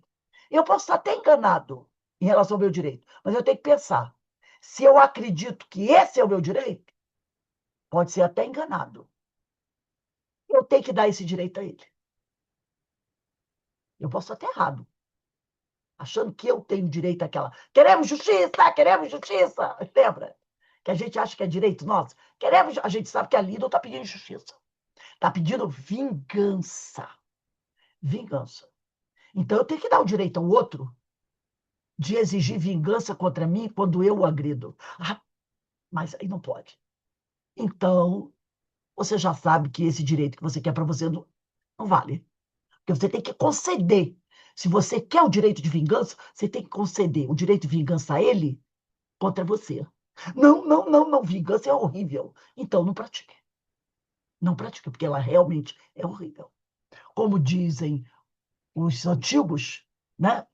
Eu posso estar até enganado em relação ao meu direito, mas eu tenho que pensar. Se eu acredito que esse é o meu direito, pode ser até enganado. Eu tenho que dar esse direito a ele. Eu posso estar até errado, achando que eu tenho direito àquela. Queremos justiça, queremos justiça. Lembra? Que a gente acha que é direito nosso. Queremos, a gente sabe que ali não está pedindo justiça. Está pedindo vingança. Vingança. Então eu tenho que dar o direito ao outro de exigir vingança contra mim quando eu o agrido. Ah, mas aí não pode. Então, você já sabe que esse direito que você quer para você não vale. Porque você tem que conceder. Se você quer o direito de vingança, você tem que conceder o direito de vingança a ele contra você. Não, não, não, não. Vingança é horrível. Então, não pratique. Não pratique, porque ela realmente é horrível. Como dizem os antigos, né?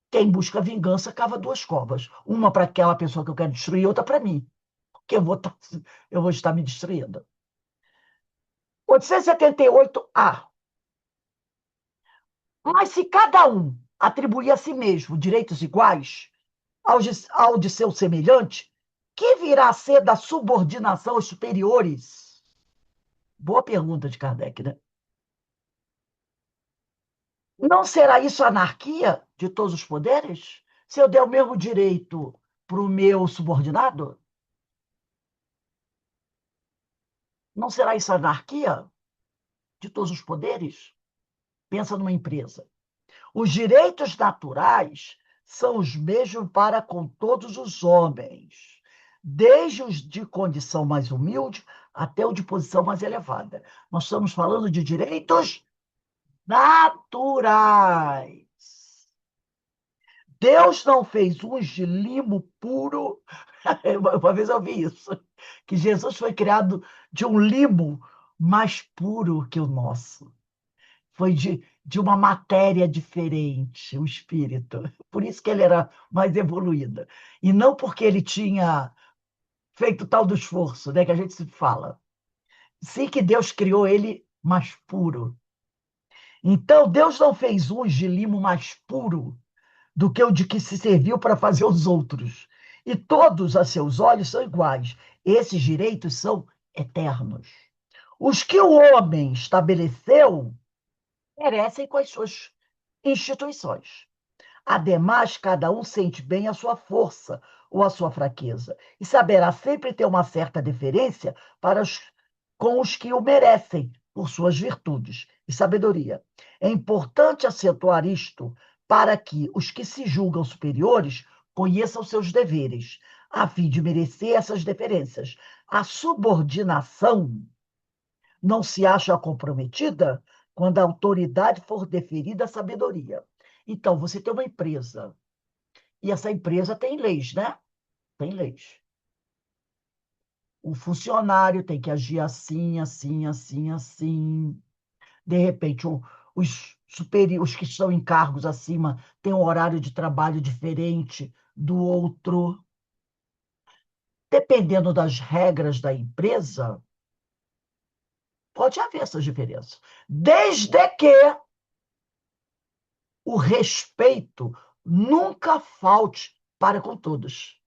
Quem busca vingança cava duas covas. Uma para aquela pessoa que eu quero destruir, outra para mim. Porque eu vou estar me destruindo. 878A. Mas se cada um atribuir a si mesmo direitos iguais ao de seu semelhante, que virá a ser da subordinação aos superiores? Boa pergunta de Kardec, né? Não será isso anarquia de todos os poderes? Se eu der o mesmo direito para o meu subordinado? Não será isso anarquia de todos os poderes? Pensa numa empresa. Os direitos naturais são os mesmos para com todos os homens, desde os de condição mais humilde até o de posição mais elevada. Nós estamos falando de direitos naturais. Deus não fez uns de limo puro. Uma vez eu vi isso, que Jesus foi criado de um limo mais puro que o nosso. Foi de uma matéria diferente, o espírito. Por isso que ele era mais evoluído. E não porque ele tinha feito tal do esforço, né, que a gente se fala. Sim que Deus criou ele mais puro. Então, Deus não fez uns de limo mais puro do que o de que se serviu para fazer os outros. E todos, a seus olhos, são iguais. Esses direitos são eternos. Os que o homem estabeleceu merecem com as suas instituições. Ademais, cada um sente bem a sua força ou a sua fraqueza e saberá sempre ter uma certa deferência com os que o merecem por suas virtudes e sabedoria. É importante acentuar isto para que os que se julgam superiores conheçam seus deveres, a fim de merecer essas deferências. A subordinação não se acha comprometida quando a autoridade for deferida à sabedoria. Então, você tem uma empresa, e essa empresa tem leis, né? Tem leis. O funcionário tem que agir assim, assim, assim, assim. De repente, os que estão em cargos acima têm um horário de trabalho diferente do outro. Dependendo das regras da empresa, pode haver essas diferenças. Desde que o respeito nunca falte para com todos.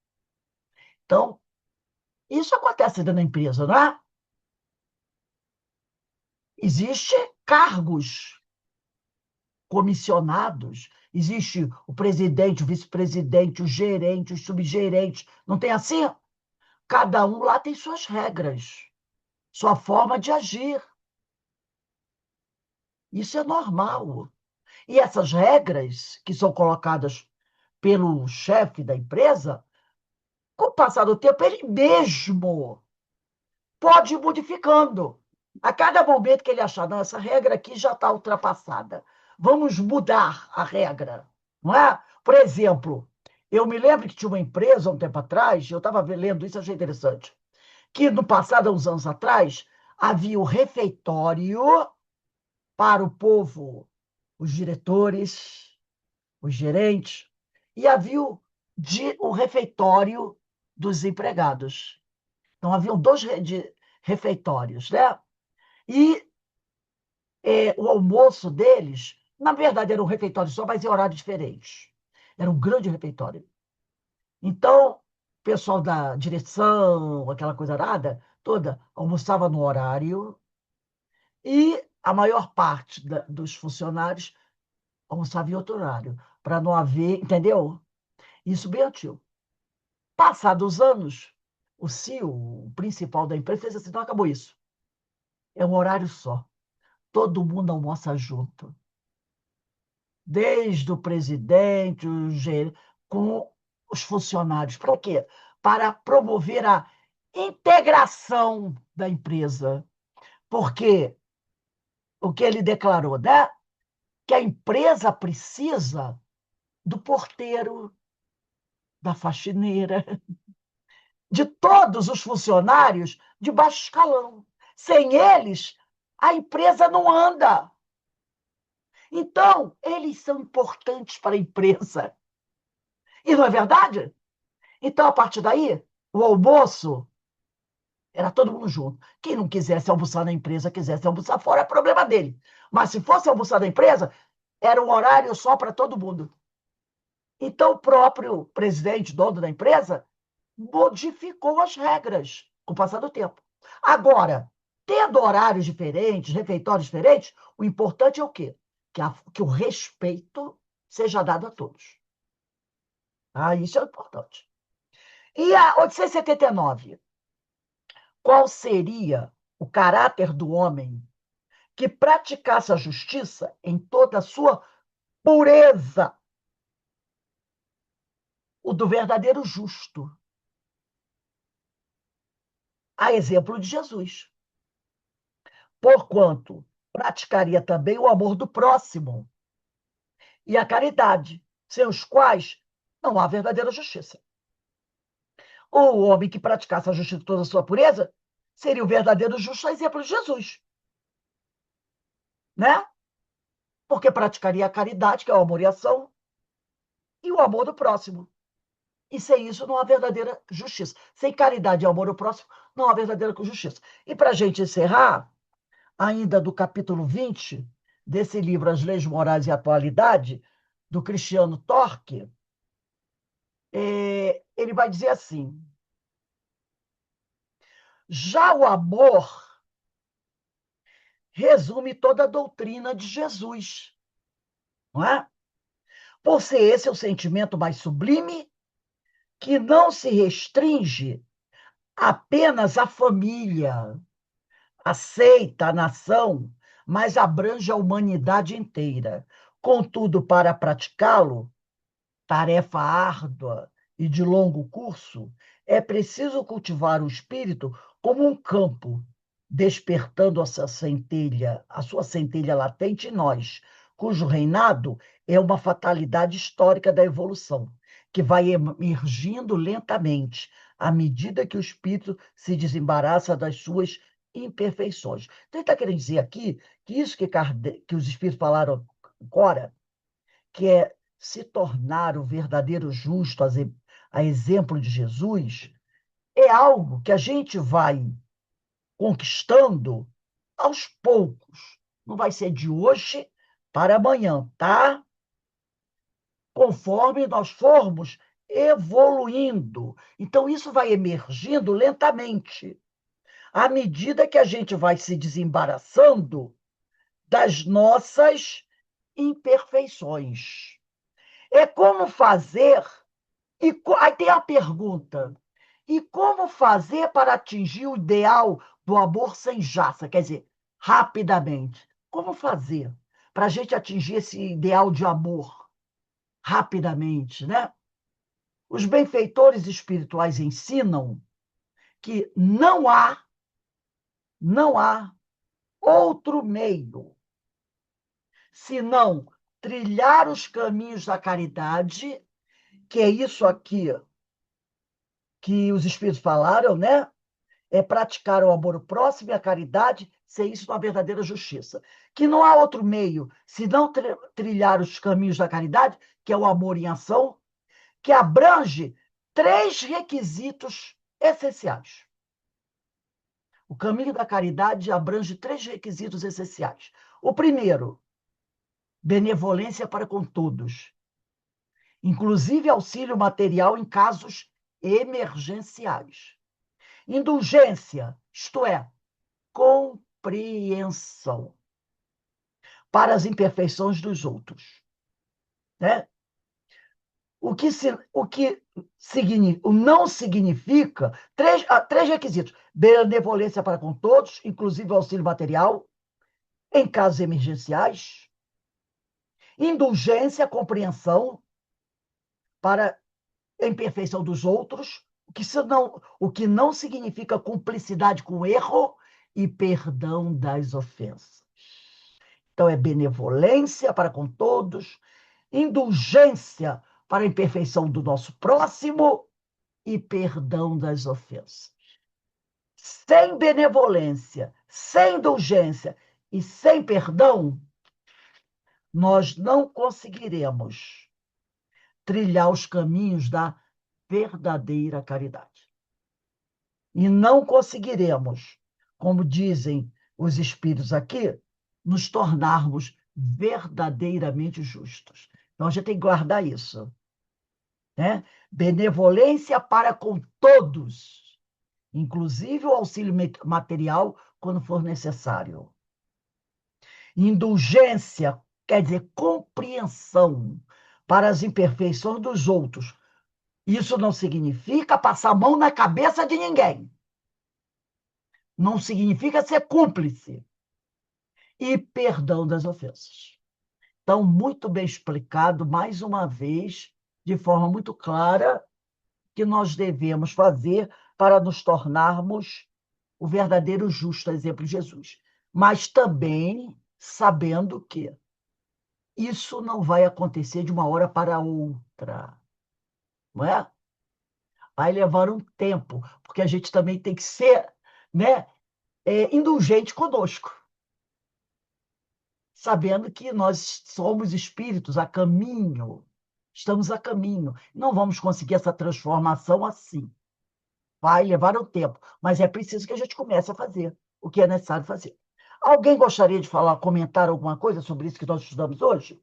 Então, isso acontece dentro da empresa, não é? Existem cargos comissionados, existe o presidente, o vice-presidente, o gerente, os subgerentes. Não tem assim? Cada um lá tem suas regras, sua forma de agir. Isso é normal. E essas regras que são colocadas pelo chefe da empresa, com o passar do tempo, ele mesmo pode ir modificando. A cada momento que ele achar, não, essa regra aqui já está ultrapassada. Vamos mudar a regra, não é? Por exemplo, eu me lembro que tinha uma empresa, um tempo atrás, eu estava lendo isso, achei interessante, que no passado, há uns anos atrás, havia o refeitório para o povo, os diretores, os gerentes, e havia o refeitório dos empregados. Então, haviam dois refeitórios, né? E o almoço deles, na verdade, era um refeitório só, mas em horários diferentes. Era um grande refeitório. Então, o pessoal da direção, aquela coisa arada, toda, almoçava no horário e a maior parte dos funcionários almoçava em outro horário, para não haver, entendeu? Isso bem antigo. Passados os anos, o CEO, o principal da empresa, fez assim, não acabou isso. É um horário só. Todo mundo almoça junto. Desde o presidente, com os funcionários. Para quê? Para promover a integração da empresa. Porque o que ele declarou, né? Que a empresa precisa do porteiro, da faxineira, de todos os funcionários de baixo escalão. Sem eles, a empresa não anda. Então, eles são importantes para a empresa. E não é verdade? Então, a partir daí, o almoço era todo mundo junto. Quem não quisesse almoçar na empresa, quisesse almoçar fora, é problema dele. Mas se fosse almoçar na empresa, era um horário só para todo mundo. Então, o próprio presidente, dono da empresa, modificou as regras com o passar do tempo. Agora, tendo horários diferentes, refeitórios diferentes, o importante é o quê? Que o respeito seja dado a todos. Ah, isso é importante. E a 879? Qual seria o caráter do homem que praticasse a justiça em toda a sua pureza? O do verdadeiro justo. A exemplo de Jesus. Porquanto praticaria também o amor do próximo e a caridade, sem os quais não há verdadeira justiça. O homem que praticasse a justiça em toda a sua pureza seria o verdadeiro justo, a exemplo de Jesus, né? Porque praticaria a caridade, que é o amor e a ação, e o amor do próximo. E sem isso não há verdadeira justiça. Sem caridade e amor ao próximo, não há verdadeira justiça. E para a gente encerrar, ainda do capítulo 20 desse livro As Leis Morais e a Atualidade, do Cristiano Torque, ele vai dizer assim: já o amor resume toda a doutrina de Jesus, não é? Por ser esse o sentimento mais sublime, que não se restringe apenas à família, aceita a nação, mas abrange a humanidade inteira. Contudo, para praticá-lo, tarefa árdua e de longo curso, é preciso cultivar o espírito como um campo, despertando a sua centelha latente em nós, cujo reinado é uma fatalidade histórica da evolução, que vai emergindo lentamente, à medida que o espírito se desembaraça das suas imperfeições. Então, ele está querendo dizer aqui que isso que os espíritos falaram agora, que é se tornar o verdadeiro justo, a exemplo de Jesus, é algo que a gente vai conquistando aos poucos. Não vai ser de hoje para amanhã, tá? Conforme nós formos evoluindo. Então, isso vai emergindo lentamente, à medida que a gente vai se desembaraçando das nossas imperfeições. É como fazer. Aí tem a pergunta: e como fazer para atingir o ideal do amor sem jaça? Quer dizer, rapidamente. Como fazer para a gente atingir esse ideal de amor rapidamente, né? Os benfeitores espirituais ensinam que não há outro meio senão trilhar os caminhos da caridade, que é isso aqui que os espíritos falaram, né? É praticar o amor ao próximo e a caridade, ser isso uma verdadeira justiça. Que não há outro meio senão trilhar os caminhos da caridade, que é o amor em ação, que abrange três requisitos essenciais. O caminho da caridade abrange três requisitos essenciais. O primeiro, benevolência para com todos, inclusive auxílio material em casos emergenciais. Indulgência, isto é, compreensão para as imperfeições dos outros, né? O não significa três requisitos: benevolência para com todos, inclusive auxílio material em casos emergenciais, indulgência, compreensão para a imperfeição dos outros, o que não significa cumplicidade com o erro e perdão das ofensas. Então, é benevolência para com todos, indulgência para a imperfeição do nosso próximo e perdão das ofensas. Sem benevolência, sem indulgência e sem perdão, nós não conseguiremos trilhar os caminhos da verdadeira caridade. E não conseguiremos, como dizem os espíritos aqui, nos tornarmos verdadeiramente justos. Então, a gente tem que guardar isso, né? Benevolência para com todos, inclusive o auxílio material, quando for necessário. Indulgência quer dizer compreensão para as imperfeições dos outros. Isso não significa passar a mão na cabeça de ninguém. Não significa ser cúmplice. E perdão das ofensas. Então, muito bem explicado, mais uma vez, de forma muito clara, que nós devemos fazer para nos tornarmos o verdadeiro justo, exemplo de Jesus. Mas também sabendo que isso não vai acontecer de uma hora para outra, não é? Vai levar um tempo, porque a gente também tem que ser, né, indulgente conosco, sabendo que nós somos espíritos a caminho, estamos a caminho. Não vamos conseguir essa transformação assim. Vai levar um tempo, mas é preciso que a gente comece a fazer o que é necessário fazer. Alguém gostaria de falar, comentar alguma coisa sobre isso que nós estudamos hoje?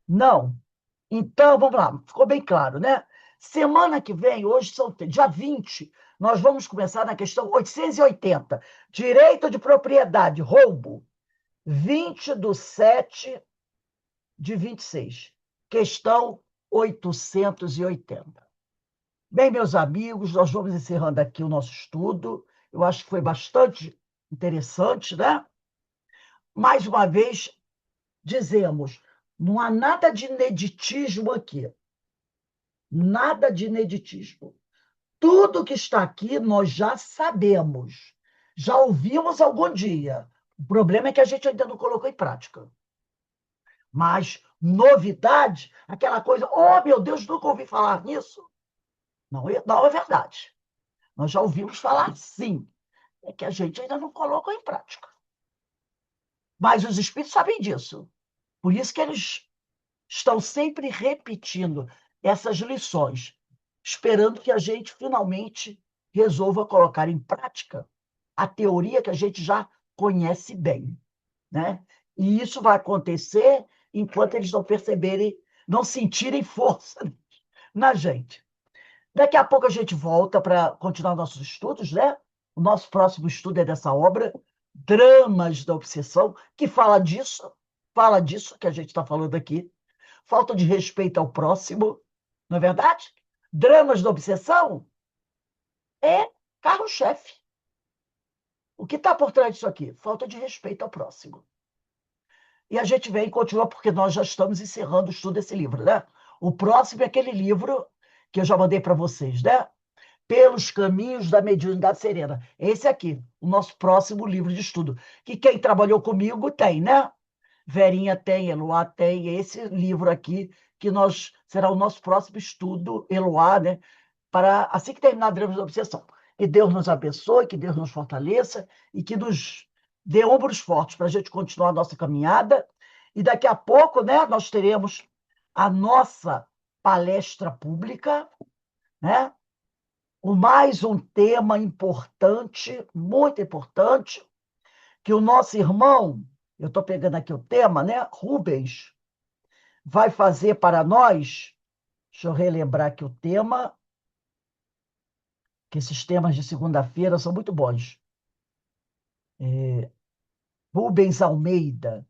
Não? Então, vamos lá, ficou bem claro, né? Semana que vem, hoje são dia 20, nós vamos começar na questão 880, direito de propriedade, roubo, 20/7/26, questão 880. Bem, meus amigos, nós vamos encerrando aqui o nosso estudo. Eu acho que foi bastante interessante, né? Mais uma vez, dizemos, não há nada de ineditismo aqui. Nada de ineditismo. Tudo que está aqui nós já sabemos. Já ouvimos algum dia. O problema é que a gente ainda não colocou em prática. Mas novidade, aquela coisa, oh, meu Deus, nunca ouvi falar nisso. Não é verdade. Nós já ouvimos falar sim. É que a gente ainda não colocou em prática. Mas os espíritos sabem disso. Por isso que eles estão sempre repetindo essas lições, esperando que a gente finalmente resolva colocar em prática a teoria que a gente já conhece bem, né? E isso vai acontecer enquanto eles não perceberem, não sentirem força na gente. Daqui a pouco a gente volta para continuar nossos estudos, né? O nosso próximo estudo é dessa obra, Dramas da Obsessão, que fala disso que a gente está falando aqui. Falta de respeito ao próximo, não é verdade? Dramas da Obsessão é carro-chefe. O que está por trás disso aqui? Falta de respeito ao próximo. E a gente vem e continua, porque nós já estamos encerrando o estudo desse livro, né? O próximo é aquele livro que eu já mandei para vocês, né? Pelos Caminhos da Mediunidade Serena. Esse aqui, o nosso próximo livro de estudo. Que quem trabalhou comigo tem, né? Verinha tem, Eloá tem, esse livro aqui, que será o nosso próximo estudo, Eloá, né? Para, assim que terminar Dramas da Obsessão. Que Deus nos abençoe, que Deus nos fortaleça e que nos dê ombros fortes para a gente continuar a nossa caminhada. E daqui a pouco, né, nós teremos a nossa palestra pública, né? O mais um tema importante, muito importante, que o nosso irmão, eu estou pegando aqui o tema, né? Rubens, vai fazer para nós. Deixa eu relembrar aqui o tema, que esses temas de segunda-feira são muito bons. Rubens Almeida,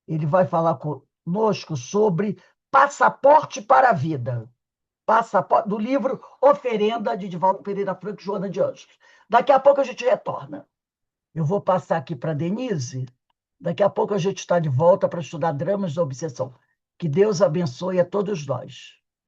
ele vai falar conosco sobre Passaporte para a Vida. Passaporte, do livro Oferenda, de Divaldo Pereira Franco e Joana de Anjos. Daqui a pouco a gente retorna. Eu vou passar aqui para a Denise. Daqui a pouco a gente está de volta para estudar Dramas da Obsessão. Que Deus abençoe a todos nós.